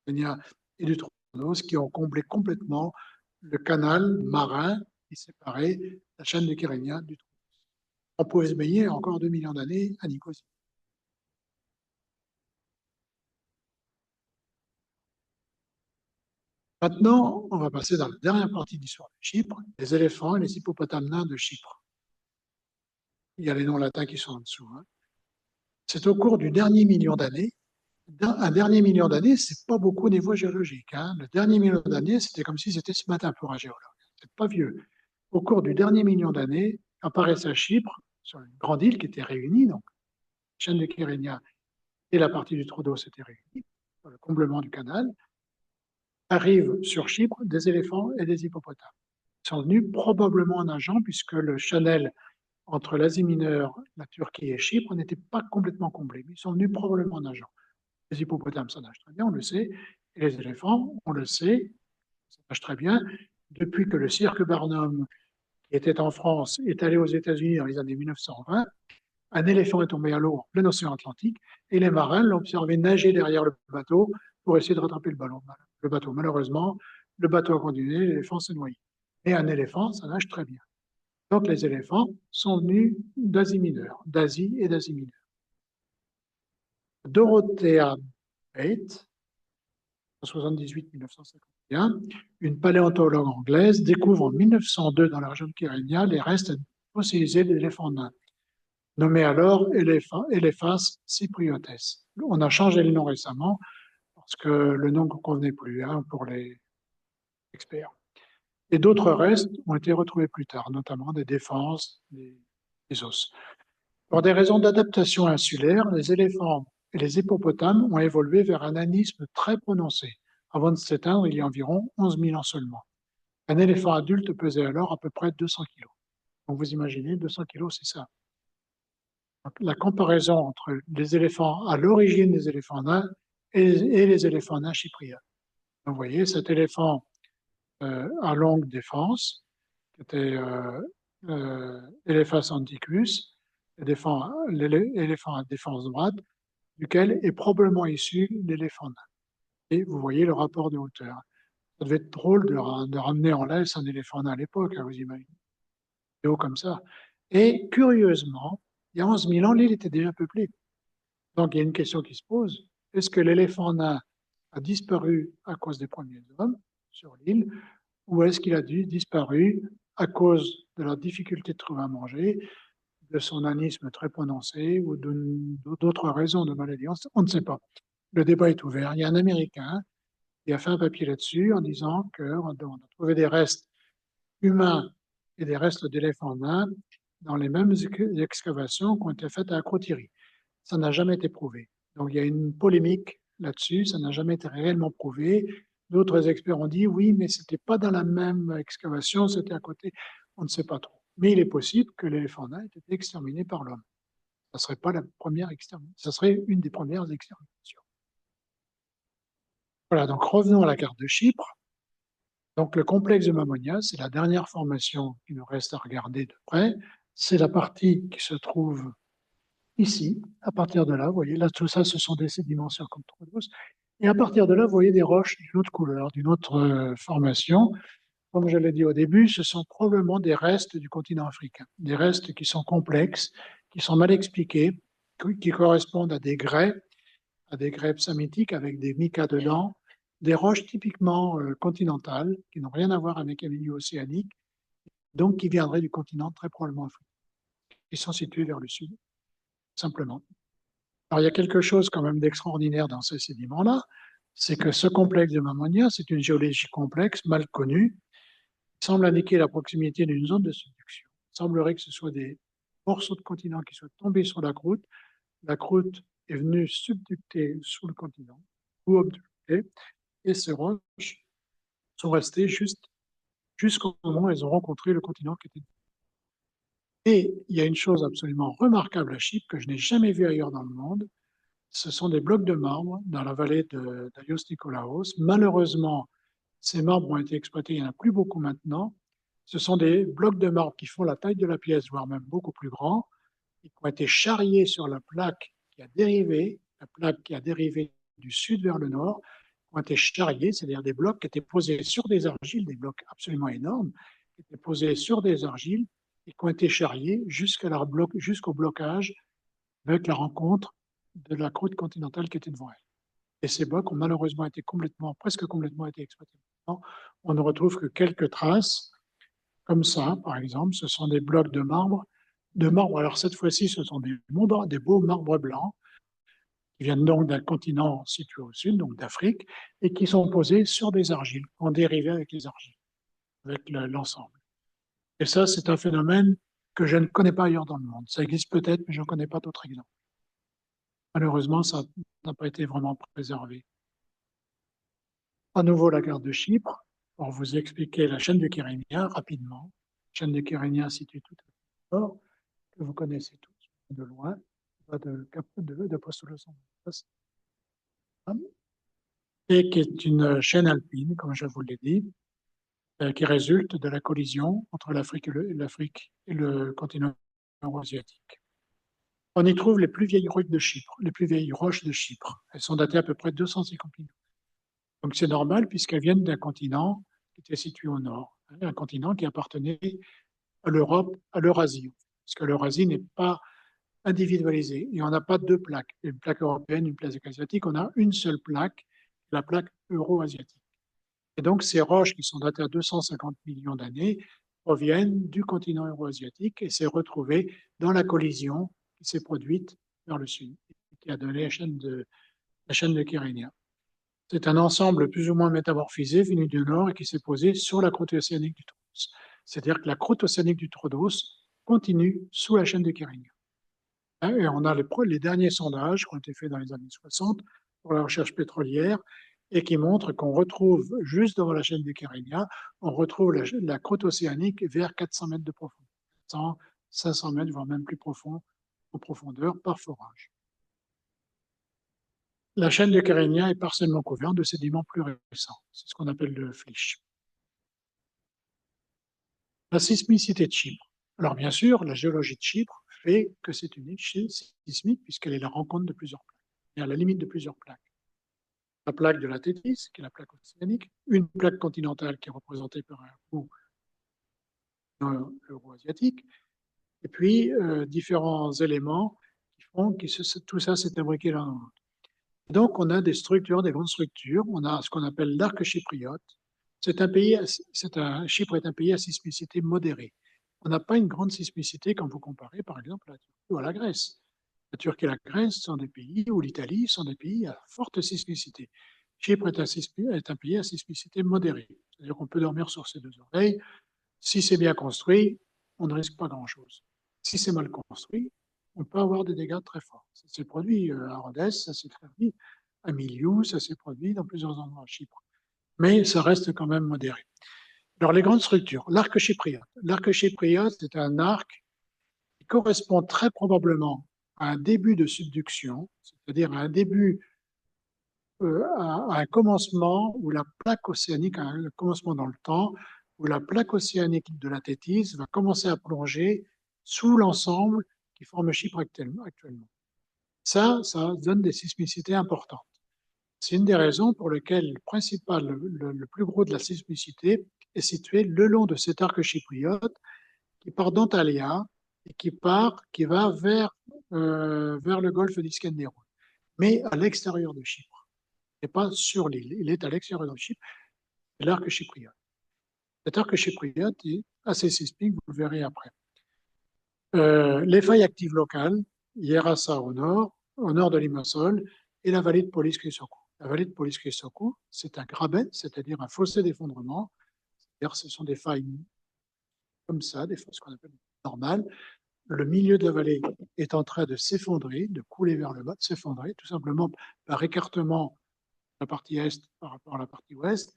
et du Tronos, qui ont comblé complètement le canal marin qui séparait la chaîne de Kyrenia du Tronos. On pouvait se baigner encore 2 millions d'années à Nicosie. Maintenant, on va passer dans la dernière partie de l'histoire de Chypre, les éléphants et les hippopotames nains de Chypre. Il y a les noms latins qui sont en dessous. C'est au cours du dernier million d'années. Un dernier million d'années, c'est pas beaucoup au niveau géologique. Le dernier million d'années, c'était comme si c'était ce matin pour un géologue. C'est pas vieux. Au cours du dernier million d'années, apparaissent à Chypre, sur une grande île qui était réunie, donc la chaîne de Kyrenia et la partie du Troodos étaient réunies, sur le comblement du canal, arrivent sur Chypre des éléphants et des hippopotames. Ils sont venus probablement en nageant, puisque le channel entre l'Asie mineure, la Turquie et Chypre n'était pas complètement comblé. Ils sont venus probablement en nageant. Les hippopotames, ça nage très bien, on le sait. Et les éléphants, on le sait, ça nage très bien. Depuis que le cirque Barnum, qui était en France, est allé aux États-Unis dans les années 1920, un éléphant est tombé à l'eau en plein océan Atlantique et les marins l'ont observé nager derrière le bateau pour essayer de rattraper le bateau. Malheureusement, le bateau a continué, l'éléphant s'est noyé. Et un éléphant, ça nage très bien. Donc les éléphants sont venus d'Asie mineure, d'Asie et d'Asie mineure. Dorothea Bate, en 78-1951, une paléontologue anglaise, découvre en 1902 dans la région de Kyrenia les restes fossilisés d'éléphants nains, nommés alors Elephas cypriotes. On a changé le nom récemment parce que le nom ne convenait plus pour les experts. Et d'autres restes ont été retrouvés plus tard, notamment des défenses, des os. Pour des raisons d'adaptation insulaire, les éléphants et les hippopotames ont évolué vers un nanisme très prononcé. Avant de s'éteindre, il y a environ 11 000 ans seulement. Un éléphant adulte pesait alors à peu près 200 kilos. Donc vous imaginez, 200 kilos, c'est ça. Donc, la comparaison entre les éléphants à l'origine des éléphants nains et les éléphants nains chypriotes. Donc, vous voyez, cet éléphant à longue défense, qui était Elephas antiquus, l'éléphant à défense droite, duquel est probablement issu l'éléphant nain. Et vous voyez le rapport de hauteur. Ça devait être drôle de ramener en laisse un éléphant nain à l'époque, hein, vous imaginez, et haut comme ça. Et curieusement, il y a 11 000 ans, l'île était déjà peuplée. Donc il y a une question qui se pose, est-ce que l'éléphant nain a disparu à cause des premiers hommes sur l'île, ou est-ce qu'il a disparu à cause de la difficulté de trouver à manger, de son anisme très prononcé ou d'autres raisons de maladie? On ne sait pas. Le débat est ouvert. Il y a un Américain qui a fait un papier là-dessus en disant qu'on a trouvé des restes humains et des restes d'éléphants nains dans les mêmes excavations qui ont été faites à Akrotiri. Ça n'a jamais été prouvé. Donc il y a une polémique là-dessus, ça n'a jamais été réellement prouvé. D'autres experts ont dit oui, mais ce n'était pas dans la même excavation, c'était à côté. On ne sait pas trop. Mais il est possible que l'éléphant nain ait été exterminé par l'homme. Ça serait pas la première extermination, ça serait une des premières exterminations. Voilà, donc revenons à la carte de Chypre. Donc le complexe de Mammonia, c'est la dernière formation qui nous reste à regarder de près. C'est la partie qui se trouve ici. À partir de là, vous voyez, là, tout ça, ce sont des sédimentaires comme Troodos. Et à partir de là, vous voyez des roches d'une autre couleur, d'une autre formation. Comme je l'ai dit au début, ce sont probablement des restes du continent africain, des restes qui sont complexes, qui sont mal expliqués, qui correspondent à des grès psamitiques avec des micas dedans, des roches typiquement continentales, qui n'ont rien à voir avec un milieu océanique, donc qui viendraient du continent très probablement africain, qui sont situés vers le sud, simplement. Alors, il y a quelque chose quand même d'extraordinaire dans ces sédiments-là, c'est que ce complexe de Mammonia, c'est une géologie complexe, mal connue, qui semble indiquer la proximité d'une zone de subduction. Il semblerait que ce soit des morceaux de continent qui soient tombés sur la croûte est venue subducter sous le continent, ou obducter, et ces roches sont restées jusqu'au moment où elles ont rencontré le continent qui était. Et il y a une chose absolument remarquable à Chypre que je n'ai jamais vue ailleurs dans le monde, ce sont des blocs de marbre dans la vallée d'Aios Nikolaos. Malheureusement, ces marbres ont été exploités, il n'y en a plus beaucoup maintenant. Ce sont des blocs de marbre qui font la taille de la pièce, voire même beaucoup plus grands, et qui ont été charriés sur la plaque qui a dérivé du sud vers le nord, qui ont été charriés, c'est-à-dire des blocs qui étaient posés sur des argiles, des blocs absolument énormes, qui étaient posés sur des argiles et qui ont été charriés jusqu'au blocage avec la rencontre de la croûte continentale qui était devant elle. Et ces blocs ont malheureusement été presque complètement été exploités. On ne retrouve que quelques traces, comme ça, par exemple, ce sont des blocs de marbre. Alors cette fois-ci, ce sont des beaux marbres blancs qui viennent donc d'un continent situé au sud, donc d'Afrique, et qui sont posés sur des argiles, en dérivé avec les argiles, avec l'ensemble. Et ça, c'est un phénomène que je ne connais pas ailleurs dans le monde. Ça existe peut-être, mais je ne connais pas d'autres exemples. Malheureusement, ça n'a pas été vraiment préservé. À nouveau, la carte de Chypre, pour vous expliquer la chaîne de Kyrenia rapidement. La chaîne de Kyrenia située tout à nord, que vous connaissez tous de loin, de Postulos et qui est une chaîne alpine, comme je vous l'ai dit, qui résulte de la collision entre l'Afrique et le continent euro-asiatique. On y trouve les plus vieilles roches de Chypre, les plus vieilles roches de Chypre. Elles sont datées à peu près de 250 000 ans. Donc c'est normal puisqu'elles viennent d'un continent qui était situé au nord, un continent qui appartenait à l'Europe, à l'Eurasie, parce que l'Eurasie n'est pas individualisée et on n'a pas deux plaques, une plaque européenne, une plaque asiatique, on a une seule plaque, la plaque euro-asiatique. Et donc ces roches qui sont datées à 250 millions d'années proviennent du continent euro-asiatique et s'est retrouvée dans la collision qui s'est produite vers le sud, qui a donné la chaîne de Kyrenia. C'est un ensemble plus ou moins métamorphisé venu du nord et qui s'est posé sur la croûte océanique du Troodos. C'est-à-dire que la croûte océanique du Troodos continue sous la chaîne de Kyrenia. Et on a les derniers sondages qui ont été faits dans les années 60 pour la recherche pétrolière et qui montrent qu'on retrouve, juste devant la chaîne du Kérenia, on retrouve la croûte océanique vers 400 mètres de profondeur. 400, 500 mètres, voire même plus profond en profondeur par forage. La chaîne du Kérenia est partiellement couverte de sédiments plus récents. C'est ce qu'on appelle le flysch. La sismicité de Chypre. Alors bien sûr, la géologie de Chypre fait que c'est une île sismique puisqu'elle est la rencontre de plusieurs plaques. Et à la limite de plusieurs plaques. La plaque de la Tétis, qui est la plaque océanique, une plaque continentale qui est représentée par un trou euro-asiatique, et puis différents éléments qui font que tout ça s'est imbriqué l'un dans l'autre. Donc on a des structures, des grandes structures. On a ce qu'on appelle l'arc chypriote. Chypre est un pays à sismicité modérée. On n'a pas une grande sismicité quand vous comparez, par exemple, la Turquie ou à la Grèce. La Turquie et la Grèce sont des pays, ou l'Italie, sont des pays à forte sismicité. Chypre est un pays à sismicité modérée. C'est-à-dire qu'on peut dormir sur ses deux oreilles. Si c'est bien construit, on ne risque pas grand-chose. Si c'est mal construit, on peut avoir des dégâts très forts. Ça s'est produit à Rhodes, ça s'est produit à Miliou, ça s'est produit dans plusieurs endroits à Chypre. Mais ça reste quand même modéré. Alors, les grandes structures. L'arc chypriote. L'arc chypriote, c'est un arc qui correspond très probablement à un début de subduction, c'est-à-dire à un début, à un commencement où la plaque océanique, un commencement dans le temps, où la plaque océanique de la Tétis va commencer à plonger sous l'ensemble qui forme Chypre actuellement. Ça donne des sismicités importantes. C'est une des raisons pour lesquelles le plus gros de la sismicité est situé le long de cet arc chypriote qui part d'Antalya et qui va vers le golfe d'Iskenderun, mais à l'extérieur de Chypre, et pas sur l'île. Il est à l'extérieur de Chypre, c'est l'arc chypriote. Cet arc chypriote est assez sismique, vous le verrez après. Les failles actives locales, Yerassa au nord de Limassol, et la vallée de Polis-Kysoku. La vallée de Polis-Kysoku, c'est un graben, c'est-à-dire un fossé d'effondrement. C'est-à-dire ce sont des failles comme ça, ce qu'on appelle normales. Le milieu de la vallée est en train de s'effondrer, de couler vers le bas, de s'effondrer, tout simplement par écartement de la partie est par rapport à la partie ouest,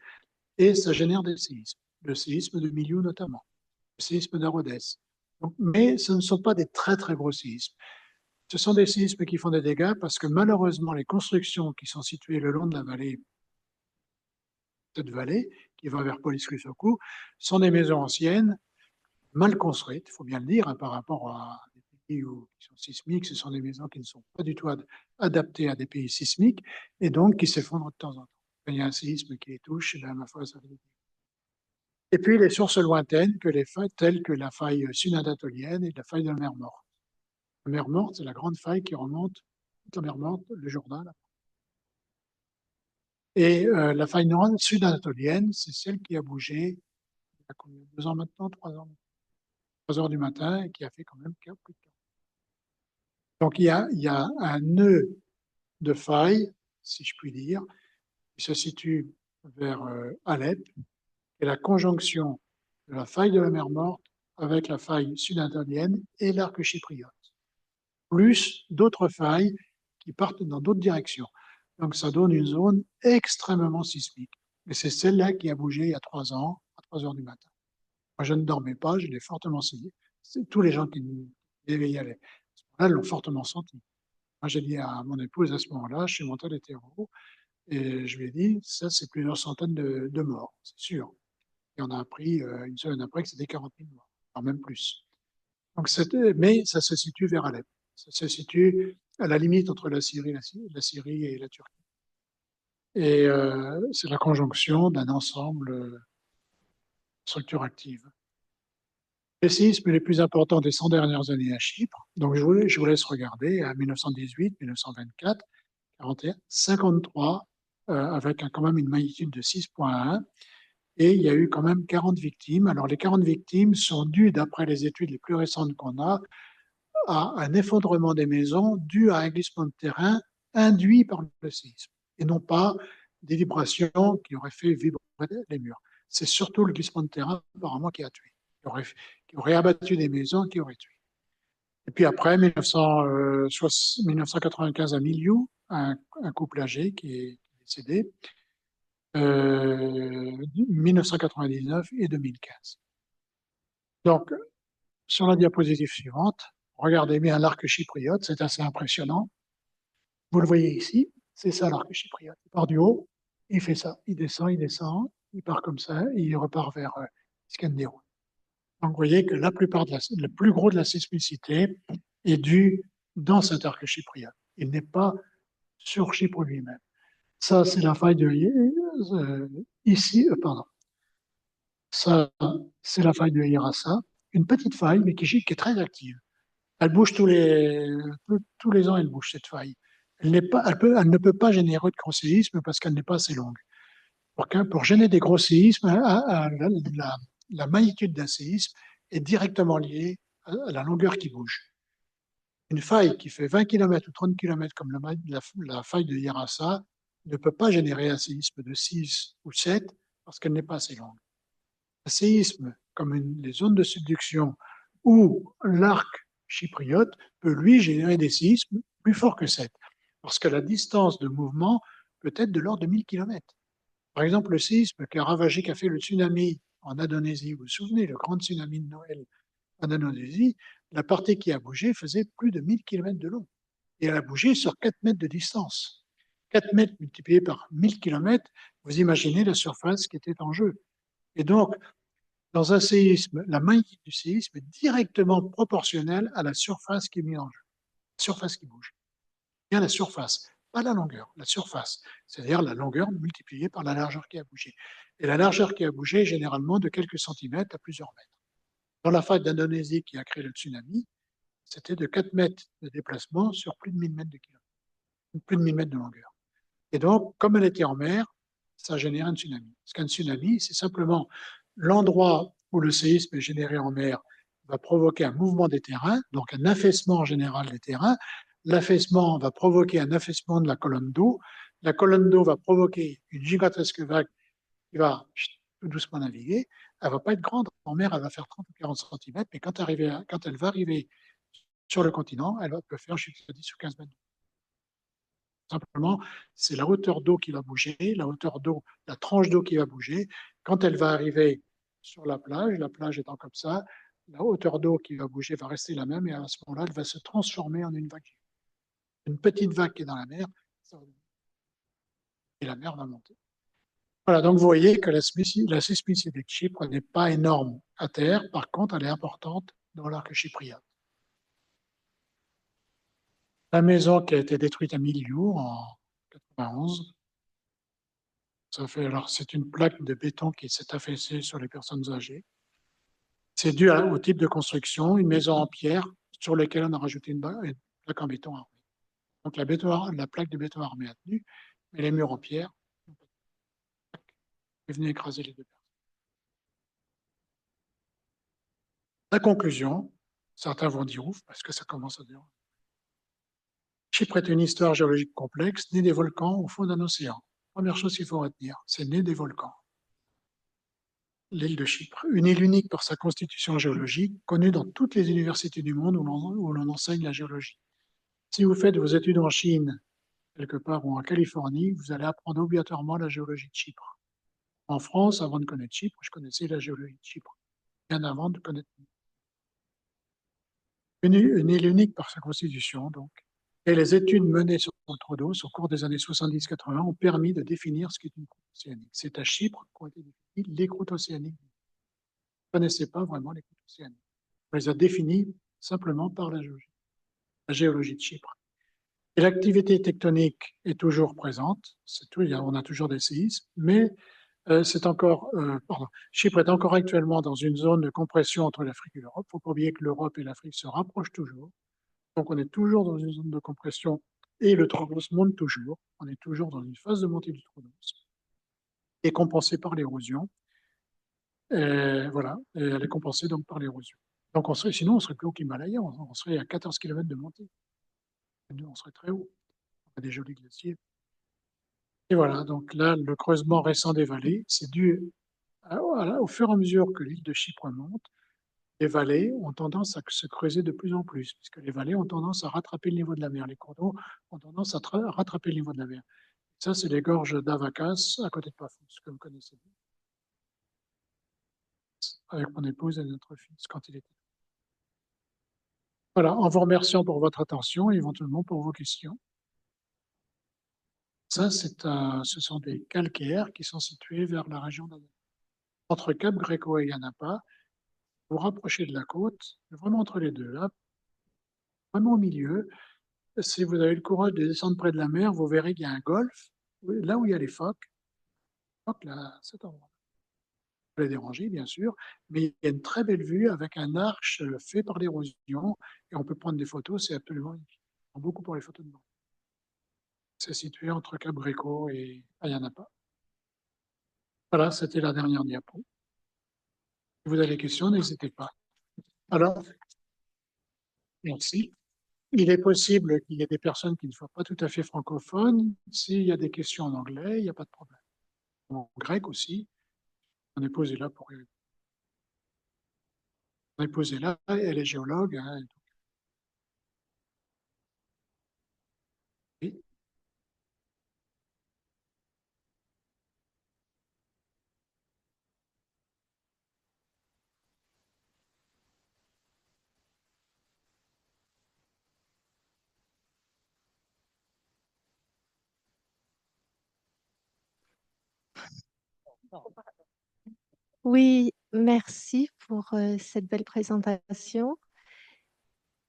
et ça génère des séismes. Le séisme de Milieu notamment, le séisme d'Arodès. Mais ce ne sont pas des très très gros séismes. Ce sont des séismes qui font des dégâts parce que malheureusement, les constructions qui sont situées le long de la vallée, cette vallée, qui va vers Polis-Kysoku, sont des maisons anciennes, mal construites, il faut bien le dire, hein, par rapport à des pays qui sont sismiques. Ce sont des maisons qui ne sont pas du tout adaptées à des pays sismiques et donc qui s'effondrent de temps en temps. Quand il y a un séisme qui les touche, ma foi, ça fait des dégâts. Et puis les sources lointaines telles que la faille sud-anatolienne et la faille de la mer Morte. La mer Morte, c'est la grande faille qui remonte toute la mer Morte, le Jourdain. Là. Et la faille sud-anatolienne, c'est celle qui a bougé il y a combien, 2 ans maintenant, 3 ans, 3 heures du matin, et qui a fait quand même plus de 40. Donc il y a un nœud de faille, si je puis dire, qui se situe vers Alep, et la conjonction de la faille de la mer Morte avec la faille sud-anatolienne et l'arc chypriote, plus d'autres failles qui partent dans d'autres directions. Donc ça donne une zone extrêmement sismique. Et c'est celle-là qui a bougé il y a 3 ans, à 3 heures du matin. Moi, je ne dormais pas, je l'ai fortement senti. Tous les gens qui m'éveillaient à ce moment-là l'ont fortement senti. Moi, j'ai dit à mon épouse à ce moment-là, je suis monté à l'hétéro, et je lui ai dit, ça, c'est plusieurs centaines de morts, c'est sûr. Et on a appris une semaine après que c'était 40 000 morts, voire même plus. Donc, mais ça se situe vers Alep. Ça se situe à la limite entre la Syrie et la Turquie. Et c'est la conjonction d'un ensemble de structures actives. Les séismes les plus importants des 100 dernières années à Chypre, donc je vous laisse regarder, à 1918, 1924, 41, 53, avec quand même une magnitude de 6,1, et il y a eu quand même 40 victimes. Alors les 40 victimes sont dues, d'après les études les plus récentes qu'on a, à un effondrement des maisons dû à un glissement de terrain induit par le séisme, et non pas des vibrations qui auraient fait vibrer les murs. C'est surtout le glissement de terrain apparemment qui a tué, qui aurait abattu des maisons, qui aurait tué. Et puis après, 1995 à Miliou, un couple âgé qui est décédé, 1999 et 2015. Donc, sur la diapositive suivante, regardez bien l'arc chypriote, c'est assez impressionnant. Vous le voyez ici, c'est ça l'arc chypriote. Il part du haut, il fait ça, il descend, il part comme ça, et il repart vers Iskenderun. Donc, vous voyez que le plus gros de la sismicité est dû dans cet arc chypriote. Il n'est pas sur Chypre lui-même. Ça, c'est la faille de ici, pardon. Ça, c'est la faille de Hirasa, une petite faille, mais qui est très active. Elle bouge tous les ans, elle bouge cette faille. Elle ne peut pas générer de gros séismes parce qu'elle n'est pas assez longue. Pour gêner des gros séismes, la magnitude d'un séisme est directement liée à la longueur qui bouge. Une faille qui fait 20 km ou 30 km comme la faille de Hirasa ne peut pas générer un séisme de 6 ou 7 parce qu'elle n'est pas assez longue. Un séisme comme les zones de subduction ou l'arc chypriote peut lui générer des séismes plus forts que 7 parce que la distance de mouvement peut être de l'ordre de 1000 km. Par exemple, le séisme qui a fait le tsunami en Indonésie, vous vous souvenez, le grand tsunami de Noël en Indonésie, la partie qui a bougé faisait plus de 1000 km de long. Et elle a bougé sur 4 mètres de distance. 4 mètres multipliés par 1000 km, vous imaginez la surface qui était en jeu. Et donc, dans un séisme, la magnitude du séisme est directement proportionnelle à la surface qui est mise en jeu, la surface qui bouge. Bien la surface, pas la longueur, la surface, c'est-à-dire la longueur multipliée par la largeur qui a bougé. Et la largeur qui a bougé est généralement de quelques centimètres à plusieurs mètres. Dans la faille d'Indonésie qui a créé le tsunami, c'était de 4 mètres de déplacement sur plus de 1000 mètres de kilomètre, plus de 1000 mètres de longueur. Et donc, comme elle était en mer, ça génère un tsunami. Parce qu'un tsunami, c'est simplement l'endroit où le séisme est généré en mer va provoquer un mouvement des terrains, donc un affaissement général des terrains. L'affaissement va provoquer un affaissement de la colonne d'eau. La colonne d'eau va provoquer une gigantesque vague qui va tout doucement naviguer. Elle ne va pas être grande. En mer, elle va faire 30 ou 40 centimètres, mais quand elle va arriver sur le continent, elle peut faire jusqu'à 10 ou 15 mètres. Simplement, c'est la hauteur d'eau qui va bouger, la tranche d'eau qui va bouger. Quand elle va arriver sur la plage étant comme ça, la hauteur d'eau qui va bouger va rester la même et à ce moment-là, elle va se transformer en une vague. Une petite vague qui est dans la mer, et la mer va monter. Voilà, donc vous voyez que la sismicité de Chypre n'est pas énorme à terre, par contre, elle est importante dans l'arc chypriote. La maison qui a été détruite à Miliou en 91, c'est une plaque de béton qui s'est affaissée sur les personnes âgées. C'est dû au type de construction, une maison en pierre sur laquelle on a rajouté une plaque en béton armé. Donc la plaque de béton armé a tenu, mais les murs en pierre est venu écraser les deux personnes. La conclusion, certains vont dire ouf, parce que ça commence à dire. Chypre est une histoire géologique complexe, née des volcans au fond d'un océan. Première chose qu'il faut retenir, c'est né des volcans. L'île de Chypre, une île unique par sa constitution géologique, connue dans toutes les universités du monde où l'on enseigne la géologie. Si vous faites vos études en Chine, quelque part, ou en Californie, vous allez apprendre obligatoirement la géologie de Chypre. En France, avant de connaître Chypre, je connaissais la géologie de Chypre, bien avant de connaître une île unique par sa constitution, donc. Et les études menées sur le Troodos au cours des années 70-80 ont permis de définir ce qu'est une croûte océanique. C'est à Chypre qu'ont été définies les croûtes océaniques. On ne connaissait pas vraiment les croûtes océaniques. On les a définies simplement par la géologie de Chypre. Et l'activité tectonique est toujours présente, c'est tout, on a toujours des séismes, mais Chypre est encore actuellement dans une zone de compression entre l'Afrique et l'Europe. Il ne faut pas oublier que l'Europe et l'Afrique se rapprochent toujours. Donc on est toujours dans une zone de compression et le Troodos monte toujours. On est toujours dans une phase de montée du Troodos et compensée par l'érosion. Voilà, et elle est compensée donc par l'érosion. Donc sinon on serait plus haut qu'Himalaya, on serait à 14 km de montée. On serait très haut. On a des jolis glaciers. Et voilà, donc là, le creusement récent des vallées, c'est dû au fur et à mesure que l'île de Chypre monte, Les vallées ont tendance à se creuser de plus en plus, puisque les vallées ont tendance à rattraper le niveau de la mer. Les cours d'eau ont tendance à rattraper le niveau de la mer. Ça, c'est les gorges d'Avacas, à côté de Pafos, que vous connaissez bien, avec mon épouse et notre fils quand il était. Voilà, en vous remerciant pour votre attention et éventuellement pour vos questions. Ça, ce sont des calcaires qui sont situés vers la région d'Anapa. Entre Cap Greco et Yanapa, vous rapprochez de la côte, vraiment entre les deux, là, vraiment au milieu. Si vous avez le courage de descendre près de la mer, vous verrez qu'il y a un golfe, là où il y a les phoques là, cet endroit. Vous les déranger, bien sûr, mais il y a une très belle vue avec un arche fait par l'érosion et on peut prendre des photos, c'est absolument magnifique. Beaucoup pour les photos de bord. C'est situé entre Cabrico et Ayanapa. Voilà, c'était la dernière diapo. Si vous avez des questions, n'hésitez pas. Alors, merci. Il est possible qu'il y ait des personnes qui ne soient pas tout à fait francophones. S'il y a des questions en anglais, il n'y a pas de problème. En grec aussi, mon épouse est là pour répondre. Mon épouse est là, elle est géologue. Hein, oui. Oui, merci pour cette belle présentation.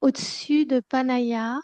Au-dessus de Panaya,